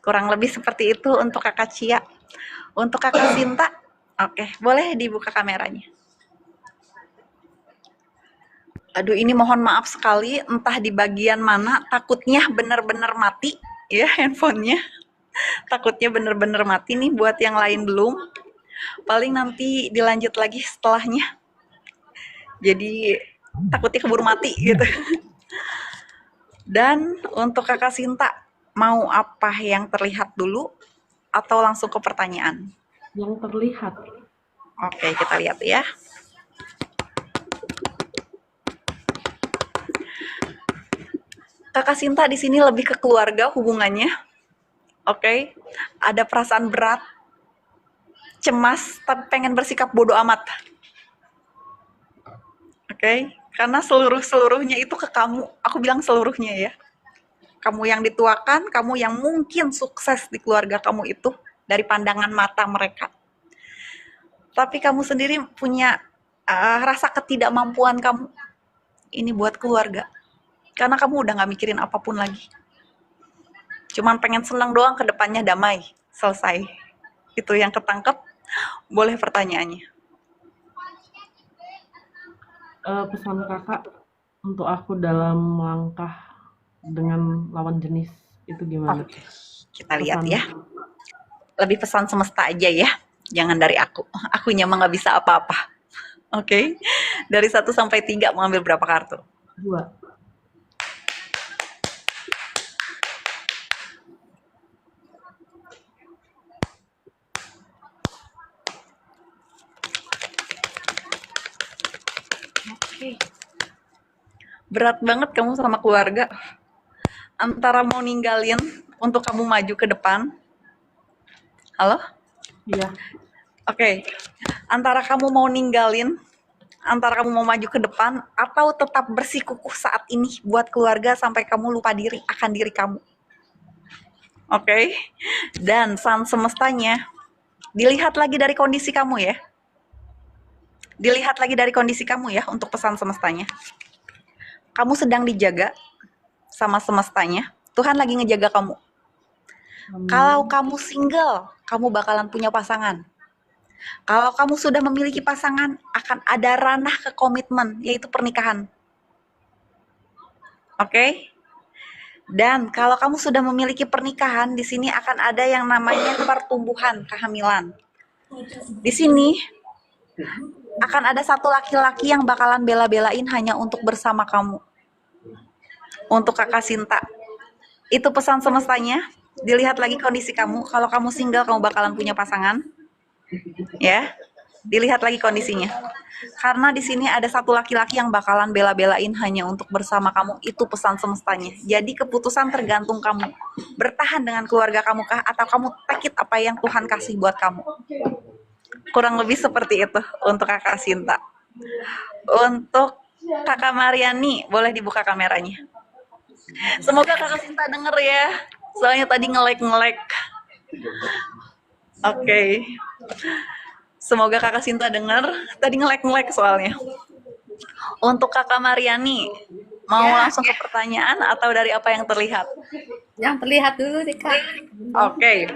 Kurang lebih seperti itu untuk kakak Cia. Untuk kakak Sinta, oke, boleh dibuka kameranya. Aduh, ini mohon maaf sekali, entah di bagian mana, takutnya bener-bener mati ya handphonenya. Takutnya bener-bener mati nih, buat yang lain belum. Paling nanti dilanjut lagi setelahnya. Jadi takutnya keburu mati gitu. Dan untuk kakak Sinta, mau apa yang terlihat dulu atau langsung ke pertanyaan? Yang terlihat. Oke, kita lihat ya. Kakak Sinta di sini lebih ke keluarga hubungannya. Oke, ada perasaan berat, cemas, tapi pengen bersikap bodoh amat. Oke, karena seluruhnya itu ke kamu. Aku bilang seluruhnya ya. Kamu yang dituakan, kamu yang mungkin sukses di keluarga kamu itu dari pandangan mata mereka. Tapi kamu sendiri punya rasa ketidakmampuan kamu. Ini buat keluarga. Karena kamu udah gak mikirin apapun lagi. Cuman pengen senang doang, ke depannya damai. Selesai. Itu yang ketangkep. Boleh pertanyaannya. Pesan kakak untuk aku dalam langkah dengan lawan jenis itu gimana? Oke, kita lihat ya. Lebih pesan semesta aja ya. Jangan dari aku. Akunya mah gak bisa apa-apa. Oke. Dari 1 sampai 3 mau ambil berapa kartu? 2. Berat banget kamu sama keluarga. Antara mau ninggalin untuk kamu maju ke depan. Halo? Iya. Oke. Antara kamu mau ninggalin, antara kamu mau maju ke depan, atau tetap bersikukuh saat ini buat keluarga sampai kamu lupa diri akan diri kamu. Oke? Dan sang semestanya, dilihat lagi dari kondisi kamu ya. Dilihat lagi dari kondisi kamu ya untuk pesan semestanya. Kamu sedang dijaga sama semestanya. Tuhan lagi ngejaga kamu. Kalau kamu single, kamu bakalan punya pasangan. Kalau kamu sudah memiliki pasangan, akan ada ranah ke komitmen, yaitu pernikahan. Oke? Dan kalau kamu sudah memiliki pernikahan, di sini akan ada yang namanya pertumbuhan, kehamilan. Di sini akan ada satu laki-laki yang bakalan bela-belain hanya untuk bersama kamu. Untuk kakak Sinta, itu pesan semestanya. Dilihat lagi kondisi kamu. Kalau kamu single, kamu bakalan punya pasangan. Ya, dilihat lagi kondisinya. Karena di sini ada satu laki-laki yang bakalan bela-belain hanya untuk bersama kamu. Itu pesan semestanya. Jadi keputusan tergantung kamu. Bertahan dengan keluarga kamu kah, atau kamu take it apa yang Tuhan kasih buat kamu. Kurang lebih seperti itu untuk kakak Sinta. Untuk kakak Mariani, boleh dibuka kameranya. Semoga kakak Sinta denger ya. Soalnya tadi nge-lag. Oke. Semoga kakak Sinta denger. Tadi nge-lag soalnya. Untuk kakak Mariani, mau langsung ke pertanyaan atau dari apa yang terlihat? Yang terlihat dulu deh Kak. Oke.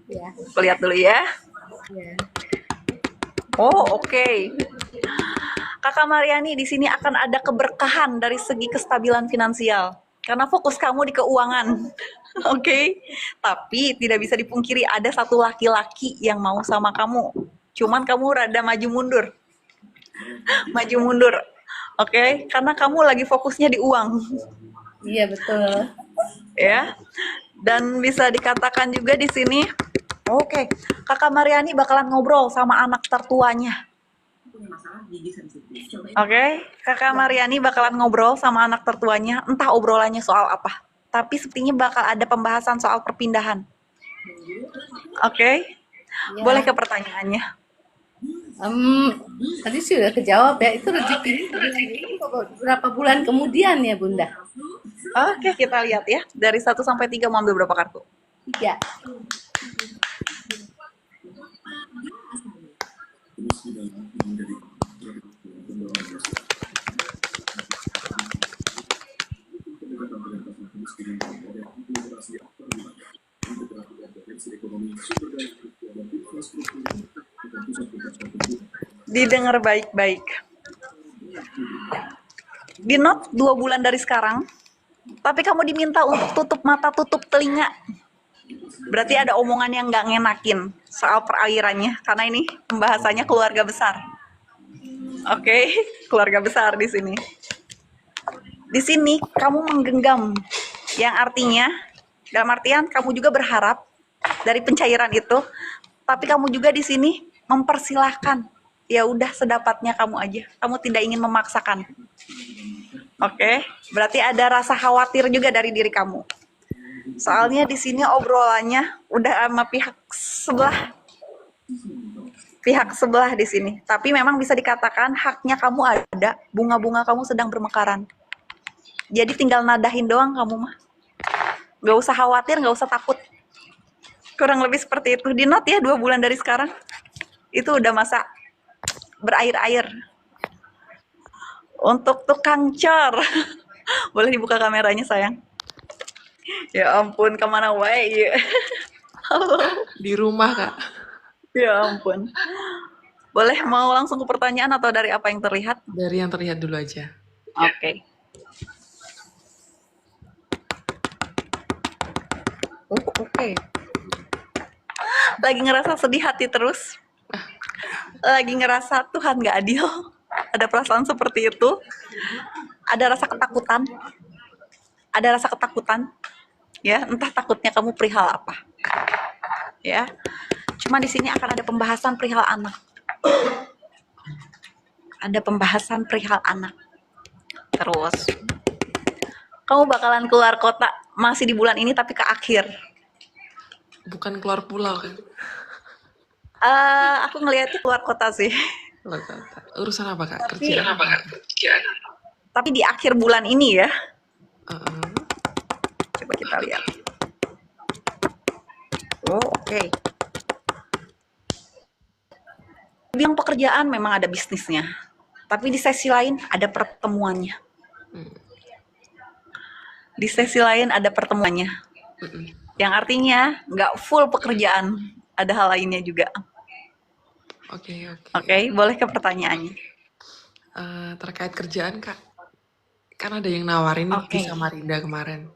Ya. Lihat dulu ya. Ya. Oh, oke. Kakak Mariani, di sini akan ada keberkahan dari segi kestabilan finansial. Karena fokus kamu di keuangan. Oke. Tapi tidak bisa dipungkiri ada satu laki-laki yang mau sama kamu. Cuman kamu rada maju mundur. Maju mundur. Oke, karena kamu lagi fokusnya di uang. Iya betul. Ya. Dan bisa dikatakan juga di sini, oke, kakak Mariani bakalan ngobrol sama anak tertuanya. Oke, kakak Mariani bakalan ngobrol sama anak tertuanya, entah obrolannya soal apa. Tapi sepertinya bakal ada pembahasan soal perpindahan. Oke, boleh ke pertanyaannya. Tadi sih udah kejawab ya. Itu rezeki berapa bulan kemudian ya Bunda? Oke, kita lihat ya. Dari 1 sampai 3 mau ambil berapa kartu? 3. Didengar baik-baik. Di note 2 bulan dari sekarang, tapi kamu diminta untuk tutup mata, tutup telinga. Berarti ada omongan yang nggak ngenakin soal perairannya, karena ini pembahasannya keluarga besar. Oke, keluarga besar di sini. Di sini kamu menggenggam, yang artinya dalam artian kamu juga berharap dari pencairan itu, tapi kamu juga di sini mempersilahkan. Ya udah sedapatnya kamu aja. Kamu tidak ingin memaksakan. Oke, berarti ada rasa khawatir juga dari diri kamu. Soalnya di sini obrolannya udah sama pihak sebelah. Pihak sebelah di sini. Tapi memang bisa dikatakan haknya kamu ada, bunga-bunga kamu sedang bermekaran. Jadi tinggal nadahin doang kamu mah. Gak usah khawatir, gak usah takut. Kurang lebih seperti itu. Di note ya 2 bulan dari sekarang. Itu udah masa berair-air. Untuk tukang cor. Boleh dibuka kameranya sayang? Ya ampun, kemana wae? Halo. Di rumah Kak. Ya ampun. Boleh mau langsung ke pertanyaan atau dari apa yang terlihat? Dari yang terlihat dulu aja. Oke. Oke. Lagi ngerasa sedih hati terus. Lagi ngerasa Tuhan gak adil. Ada perasaan seperti itu. Ada rasa ketakutan. Ada rasa ketakutan. Ya, entah takutnya kamu perihal apa. Ya. Cuma di sini akan ada pembahasan perihal anak. Ada pembahasan perihal anak. Terus kamu bakalan keluar kota masih di bulan ini tapi ke akhir. Bukan keluar pulau kan? Aku ngelihatnya keluar kota sih. Keluar kota. Urusan apa Kak? Tapi, Kerjaan apa Kak? Tapi di akhir bulan ini ya. Coba kita lihat. Oh, oke. Bilang pekerjaan memang ada bisnisnya. Tapi di sesi lain ada pertemuannya. Di sesi lain ada pertemuannya. Yang artinya nggak full pekerjaan. Ada hal lainnya juga. Oke, boleh ke pertanyaannya. Terkait kerjaan Kak. Kan ada yang nawarin nih di Samarinda kemarin.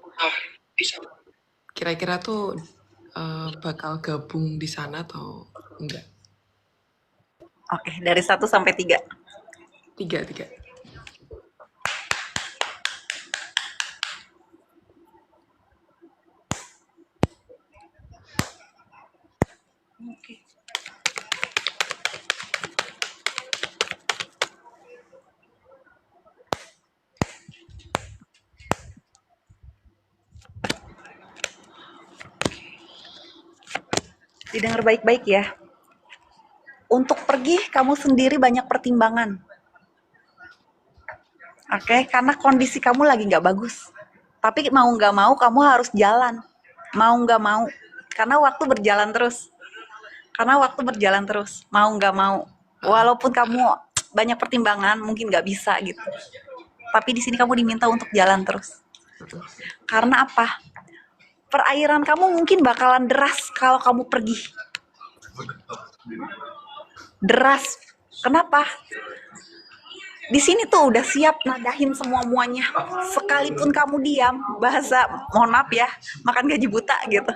Kira-kira tuh bakal gabung di sana atau enggak? Oke, dari 1 sampai 3. 3. Oke. Didengar baik-baik ya. Untuk pergi kamu sendiri banyak pertimbangan. Oke, karena kondisi kamu lagi nggak bagus. Tapi mau nggak mau kamu harus jalan. Mau nggak mau. Karena waktu berjalan terus. Mau nggak mau. Walaupun kamu banyak pertimbangan, mungkin nggak bisa gitu. Tapi di sini kamu diminta untuk jalan terus. Karena apa? Perairan kamu mungkin bakalan deras kalau kamu pergi. Deras. Kenapa? Di sini tuh udah siap nadahin semuanya. Sekalipun kamu diam, bahasa mohon maaf ya, makan gaji buta gitu.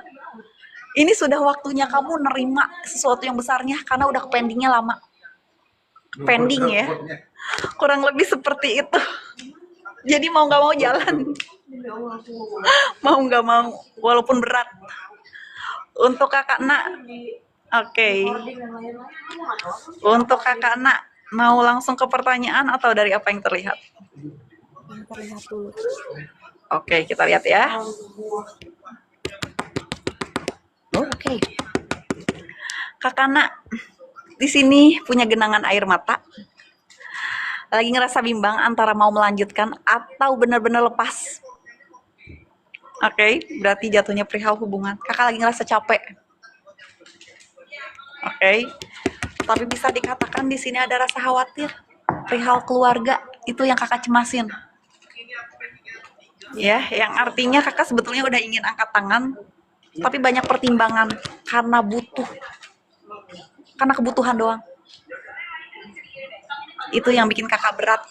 Ini sudah waktunya kamu nerima sesuatu yang besarnya karena udah pendingnya lama. Pending ya. Kurang lebih seperti itu. Jadi mau nggak mau jalan. Mau nggak mau, walaupun berat. Untuk kakak nak, oke. Untuk kakak nak, mau langsung ke pertanyaan atau dari apa yang terlihat? Yang terlihat dulu. Oke, kita lihat ya. Oke. Kakak nak, di sini punya genangan air mata. Lagi ngerasa bimbang antara mau melanjutkan atau benar-benar lepas. Oke, berarti jatuhnya perihal hubungan. Kakak lagi ngerasa capek. Oke. Tapi bisa dikatakan di sini ada rasa khawatir. Perihal keluarga, itu yang kakak cemasin. Ya, yang artinya kakak sebetulnya udah ingin angkat tangan, tapi banyak pertimbangan karena butuh. Karena kebutuhan doang. Itu yang bikin kakak berat.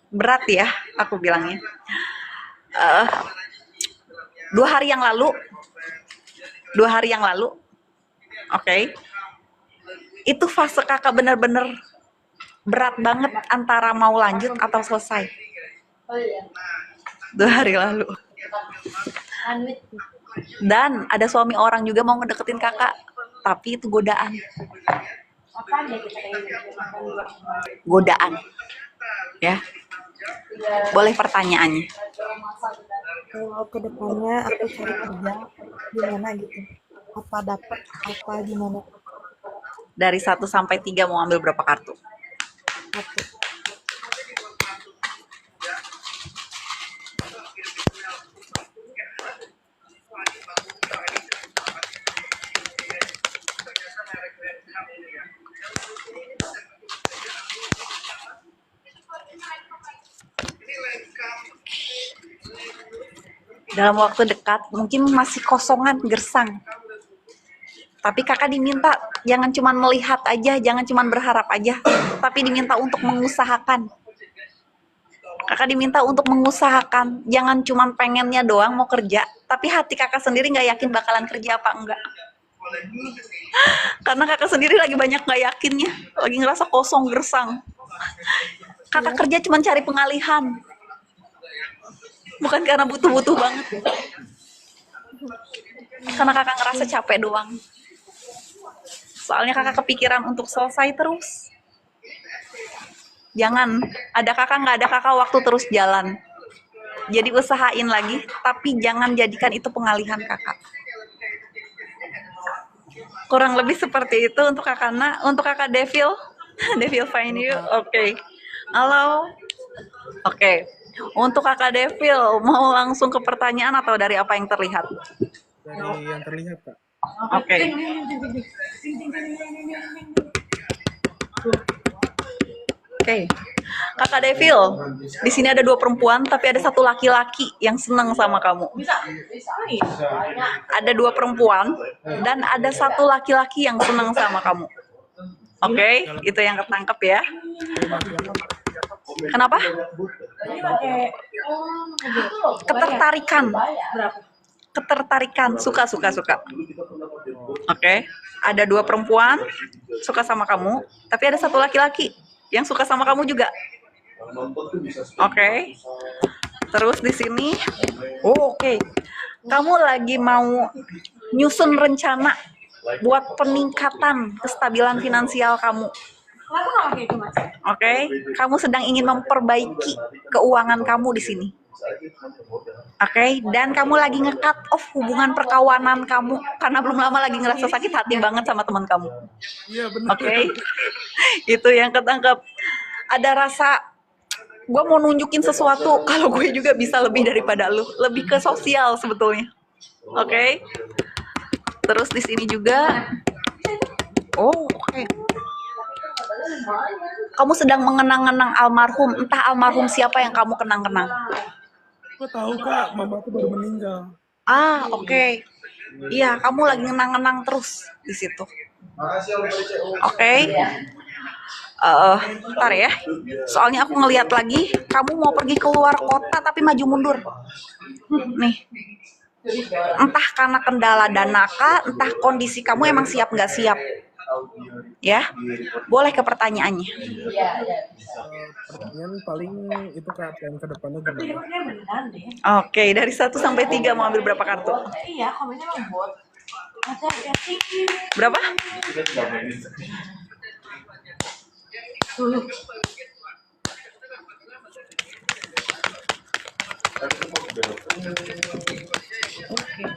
Berat ya, aku bilangnya. 2 hari yang lalu, oke. Itu fase kakak bener-bener berat banget antara mau lanjut atau selesai. 2 hari lalu. Dan ada suami orang juga mau ngedeketin kakak, tapi itu godaan. Godaan. Ya. Boleh pertanyaannya. Kalau kedepannya aku cari kerja gimana gitu? Apa dapat? Apa gimana? Dari 1 sampai 3 mau ambil berapa kartu? 1. Dalam waktu dekat mungkin masih kosongan gersang. Tapi kakak diminta jangan cuma melihat aja, jangan cuma berharap aja, tapi diminta untuk mengusahakan. Kakak diminta untuk mengusahakan, jangan cuma pengennya doang mau kerja, tapi hati kakak sendiri nggak yakin bakalan kerja apa enggak. Karena kakak sendiri lagi banyak nggak yakinnya, lagi ngerasa kosong gersang. Kakak kerja cuma cari pengalihan, bukan karena butuh-butuh banget. Karena kakak ngerasa capek doang. Soalnya kakak kepikiran untuk selesai terus. Jangan, ada kakak nggak ada kakak waktu terus jalan. Jadi usahain lagi, tapi jangan jadikan itu pengalihan kakak. Kurang lebih seperti itu untuk kakak nak. Untuk kakak Devil, Devil find you, oke. Halo, oke. Untuk kakak Devil, mau langsung ke pertanyaan atau dari apa yang terlihat? Dari yang terlihat, Kak. Oke. Oke, kakak Devil, di sini ada 2 perempuan, tapi ada 1 laki-laki yang senang sama kamu. Ada 2 perempuan dan ada 1 laki-laki yang senang sama kamu. Oke, itu yang ketangkep ya. Kenapa? Ketertarikan, suka. Oke, ada 2 perempuan suka sama kamu, tapi ada 1 laki-laki yang suka sama kamu juga. Oke. Terus di sini, oke. Kamu lagi mau nyusun rencana buat peningkatan kestabilan finansial kamu. Oke, kamu sedang ingin memperbaiki keuangan kamu di sini. Oke, dan kamu lagi nge-cut off hubungan perkawanan kamu karena belum lama lagi ngerasa sakit hati banget sama teman kamu. Iya benar. Oke, itu yang ketangkep. Ada rasa gue mau nunjukin sesuatu kalau gue juga bisa lebih daripada lu, lebih ke sosial sebetulnya. Oke, terus di sini juga. Oh, oke. Kamu sedang mengenang-enang almarhum, entah almarhum siapa yang kamu kenang-kenang. Aku tahu kak, mama aku baru meninggal. Ah, oke. Iya, kamu lagi ngenang-ngenang terus di situ. Oke. Ntar ya. Soalnya aku ngelihat lagi, kamu mau pergi keluar kota tapi maju mundur. Nih. Entah karena kendala dana kah, entah kondisi kamu emang siap nggak siap. Ya, boleh ke pertanyaannya. Pertanyaan paling itu kak, yang kedepannya gimana? Oke, dari 1 sampai 3 mau ambil berapa kartu? Iya, komennya membuat. Berapa? Oke.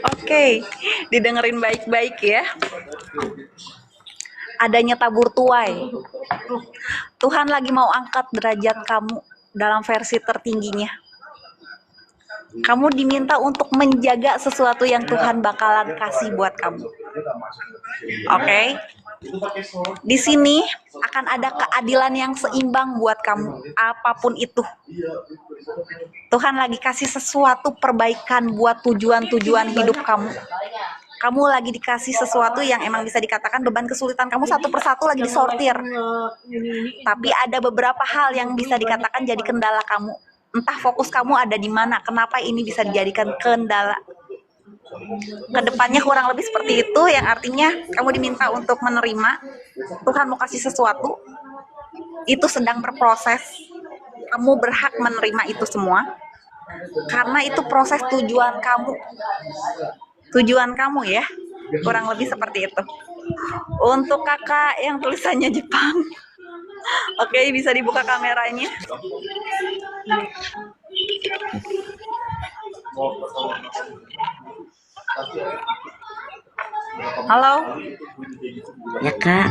Oke, didengerin baik-baik ya. Adanya tabur tuai. Tuhan lagi mau angkat derajat kamu dalam versi tertingginya. Kamu diminta untuk menjaga sesuatu yang Tuhan bakalan kasih buat kamu. Oke. Di sini akan ada keadilan yang seimbang buat kamu, apapun itu. Tuhan lagi kasih sesuatu perbaikan buat tujuan-tujuan hidup kamu. Kamu lagi dikasih sesuatu yang emang bisa dikatakan beban kesulitan kamu satu persatu lagi disortir. Tapi ada beberapa hal yang bisa dikatakan jadi kendala kamu. Entah fokus kamu ada di mana, kenapa ini bisa dijadikan kendala. Kedepannya kurang lebih seperti itu, yang artinya kamu diminta untuk menerima. Tuhan mau kasih sesuatu, itu sedang berproses. Kamu berhak menerima itu semua, karena itu proses tujuan kamu. Tujuan kamu ya, kurang lebih seperti itu. Untuk kakak yang tulisannya Jepang, oke, bisa dibuka kameranya. Halo. Ya kak.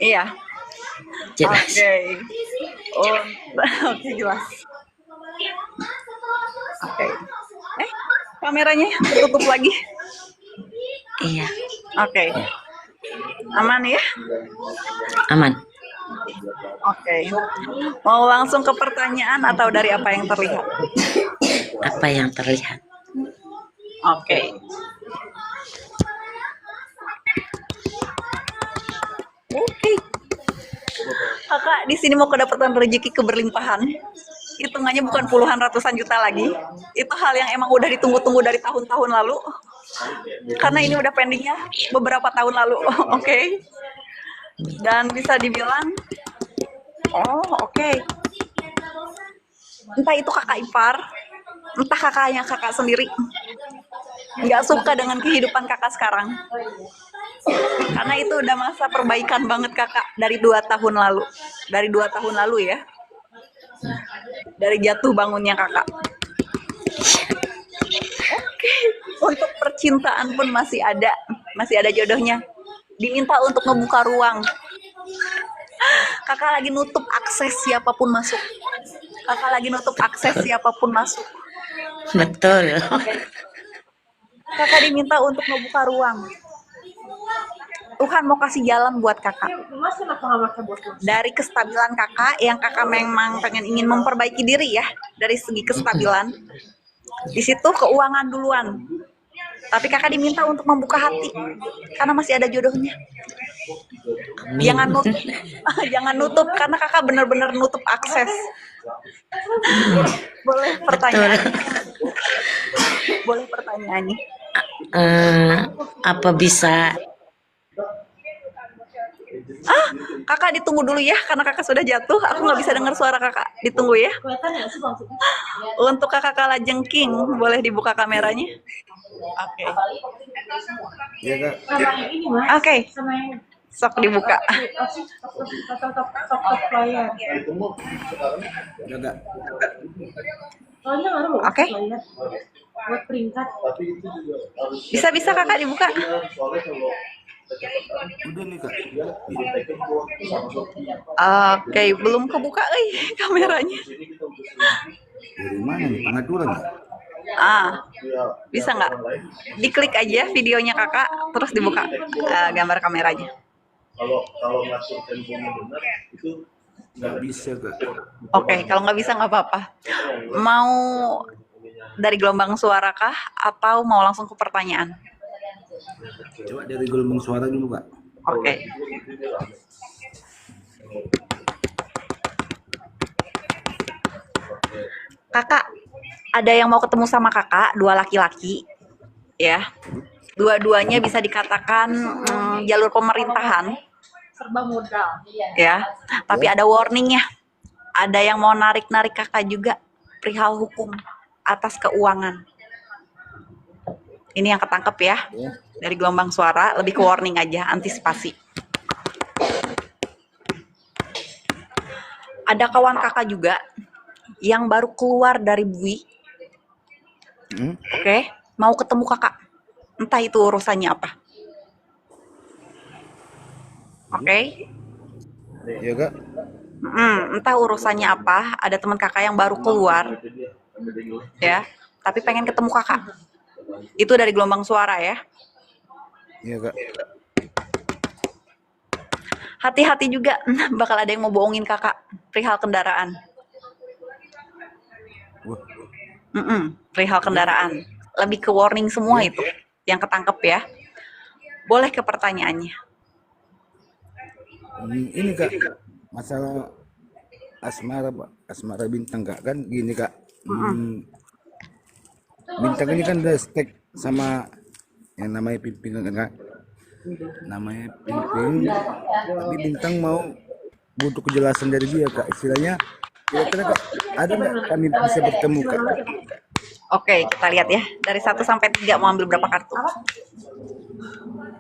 Iya. Jelas. Oke, jelas. Oke. Kameranya tutup lagi. Iya. Oke. Aman ya? Aman. Oke. Mau langsung ke pertanyaan atau dari apa yang terlihat? Apa yang terlihat? Oke. Oke. Kakak di sini mau kedapatan rezeki keberlimpahan. Hitungannya bukan puluhan ratusan juta lagi. Itu hal yang emang udah ditunggu-tunggu dari tahun-tahun lalu. Karena ini udah pendingnya beberapa tahun lalu. Oke. Dan bisa dibilang, oke. Entah itu kakak ipar, entah kakaknya kakak sendiri, nggak suka dengan kehidupan kakak sekarang. Karena itu udah masa perbaikan banget kakak dari 2 tahun lalu. Dari 2 tahun lalu ya. Dari jatuh bangunnya kakak. Oke. Untuk percintaan pun masih ada jodohnya. Diminta untuk ngebuka ruang. Kakak lagi nutup akses siapapun masuk. Kakak lagi nutup akses siapapun masuk. Betul. Oke. Kakak diminta untuk ngebuka ruang. Tuhan mau kasih jalan buat kakak. Dari kestabilan kakak, yang kakak memang ingin memperbaiki diri ya, dari segi kestabilan. Di situ keuangan duluan. Tapi kakak diminta untuk membuka hati, karena masih ada jodohnya. Jangan nutup, jangan nutup, karena kakak benar-benar nutup akses. Boleh pertanyaan? Boleh pertanyaannya? Apa bisa? Kakak ditunggu dulu ya, karena kakak sudah jatuh. Aku nggak bisa dengar suara kakak. Ditunggu ya. Untuk kakak kalah jengking, boleh dibuka kameranya? Oke. Iya kak. Sama yang ini mas. Oke. Sama yang Sok dibuka. top flyer. Iya kak. Soalnya nggak ada Oke. flyer buat peringkat. Bisa kakak dibuka. Udah nih kak. Oke, belum kebuka kameranya. Dari mana nih pengaturan ya? Bisa nggak? Diklik aja videonya kakak, terus dibuka gambar kameranya. Kalau ngatur temponya benar itu Nggak bisa kak. Oke, kalau nggak bisa nggak apa-apa. Mau dari gelombang suara kah, atau mau langsung ke pertanyaan? Coba dari gelombang suara dulu kak. Oke. Kakak, ada yang mau ketemu sama kakak, 2 laki-laki, ya. Dua-duanya bisa dikatakan jalur pemerintahan, Serba modal. ya. Tapi ada warningnya. Ada yang mau narik-narik kakak juga perihal hukum atas keuangan. Ini yang ketangkep ya. Dari gelombang suara, lebih ke warning aja, antisipasi. Ada kawan kakak juga yang baru keluar dari bui. Oke, mau ketemu kakak. Entah itu urusannya apa. Oke. Iya kak. Entah urusannya apa. Ada teman kakak yang baru keluar, ya. Tapi pengen ketemu kakak. Itu dari gelombang suara ya. Iya kak. Hati-hati juga, bakal ada yang mau bohongin kakak perihal kendaraan. Perihal kendaraan. Lebih ke warning semua itu yang ketangkep ya. Boleh ke pertanyaannya. Ini kak, masalah asmara bintang kak, kan gini kak. Bintang ini kan udah stek sama yang namanya Pimpin kan kak. Namanya Pimpin, tapi bintang mau butuh kejelasan dari dia kak. Istilahnya kira-kira kak, ada nggak kami bisa bertemu kak? Oke, kita lihat ya. Dari 1 sampai 3 mau ambil berapa kartu?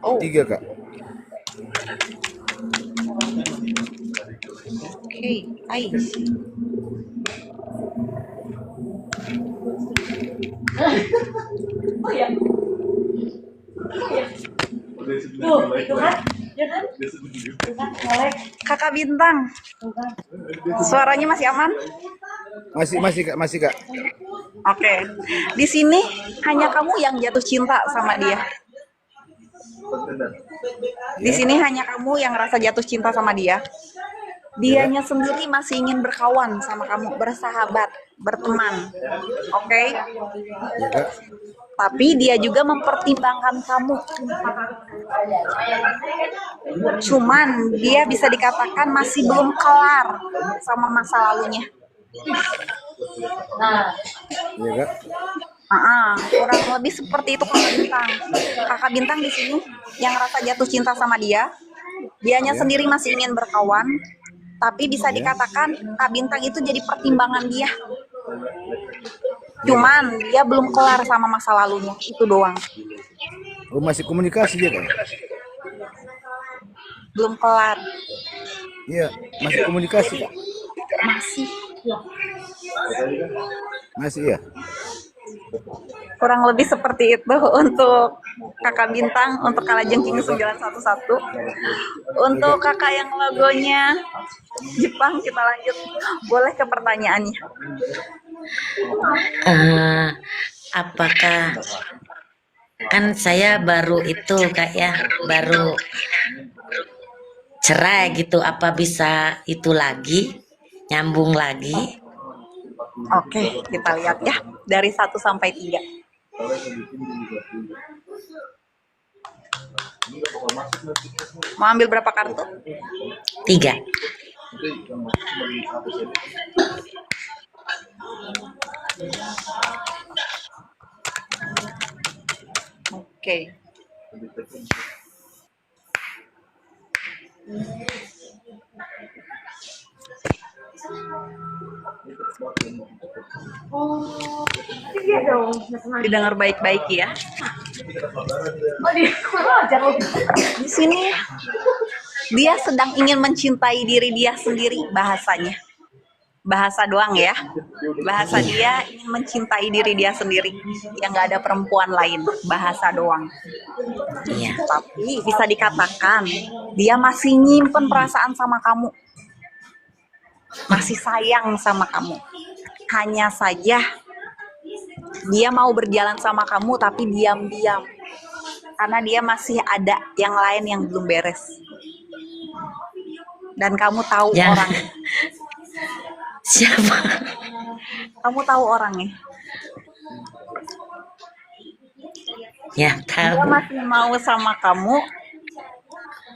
3 kak. Oke, Ais. Oh ya. Tuh, itu kan? Ya kan? Kakak Bintang. Suaranya masih aman? Masih kak. Oke. Di sini hanya kamu yang jatuh cinta sama dia. Di sini hanya kamu yang rasa jatuh cinta sama dia. Dianya sendiri masih ingin berkawan sama kamu, bersahabat, berteman. Oke? Tapi dia juga mempertimbangkan kamu. Cuman dia bisa dikatakan masih belum kelar sama masa lalunya. Iya kak. Kurang lebih seperti itu kakak Bintang. Kakak Bintang di sini yang rasa jatuh cinta sama dia, dianya sendiri masih ingin berkawan, tapi bisa dikatakan Kak Bintang itu jadi pertimbangan dia. Cuman dia belum kelar sama masa lalunya, itu doang. Oh, masih komunikasi dia kan? Belum kelar. Iya, masih komunikasi kak? Masih ya? Kurang lebih seperti itu untuk kakak Bintang, untuk Kalajengking 911. Untuk kakak yang logonya Jepang, kita lanjut. Boleh ke pertanyaannya. Apakah kan saya baru itu kak ya, baru cerai gitu, apa bisa itu lagi, nyambung lagi? Oke, kita lihat ya. Dari 1 sampai 3. Mau ambil berapa kartu? 3. Oke. Oh, iya dong. Didengar baik-baik ya. Oh, dia kurang ajar loh. Di sini dia sedang ingin mencintai diri dia sendiri bahasanya. Bahasa doang ya. Bahasa dia ingin mencintai diri dia sendiri. Yang nggak ada perempuan lain. Bahasa doang. Iya. Tapi bisa dikatakan dia masih nyimpen perasaan sama kamu. Masih sayang sama kamu. Hanya saja dia mau berjalan sama kamu tapi diam-diam. Karena dia masih ada yang lain yang belum beres. Dan kamu tahu Ya. orangnya. Siapa? Kamu tahu orangnya. Ya, Dia tahu. masih mau sama kamu,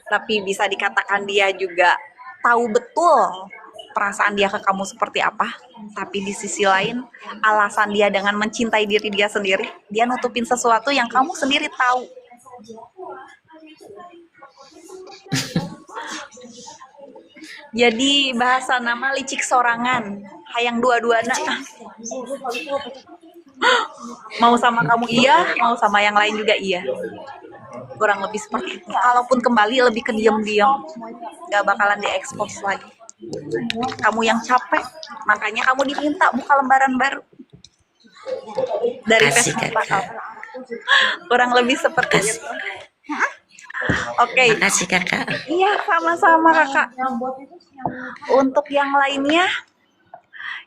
tapi bisa dikatakan dia juga tahu betul perasaan dia ke kamu seperti apa. Tapi di sisi lain, alasan dia dengan mencintai diri dia sendiri, dia nutupin sesuatu yang kamu sendiri tahu. Jadi bahasa nama licik sorangan, hayang dua-duana. Mau sama kamu iya, mau sama yang lain juga iya. Kurang lebih seperti itu. Kalaupun kembali lebih ke diam-diam, gak bakalan diekspos lagi. Kamu yang capek, makanya kamu diminta buka lembaran baru dari Kasih, Facebook. Kakak. Kurang lebih seperti itu. Oke. Makasih, Kakak. Iya, sama-sama kakak. Untuk yang lainnya,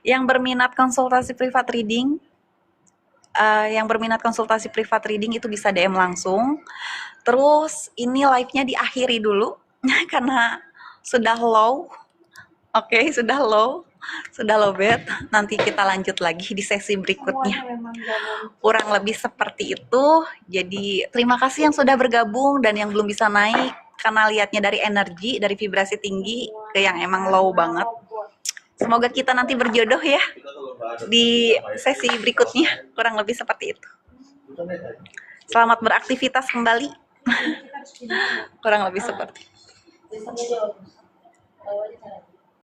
yang berminat konsultasi privat reading, itu bisa DM langsung. Terus ini live-nya diakhiri dulu karena sudah low. Oke, sudah low bed. Nanti kita lanjut lagi di sesi berikutnya. Kurang lebih seperti itu. Jadi terima kasih yang sudah bergabung dan yang belum bisa naik karena lihatnya dari energi, dari vibrasi tinggi ke yang emang low banget. Semoga kita nanti berjodoh ya di sesi berikutnya. Kurang lebih seperti itu. Selamat beraktivitas kembali. Kurang lebih seperti itu.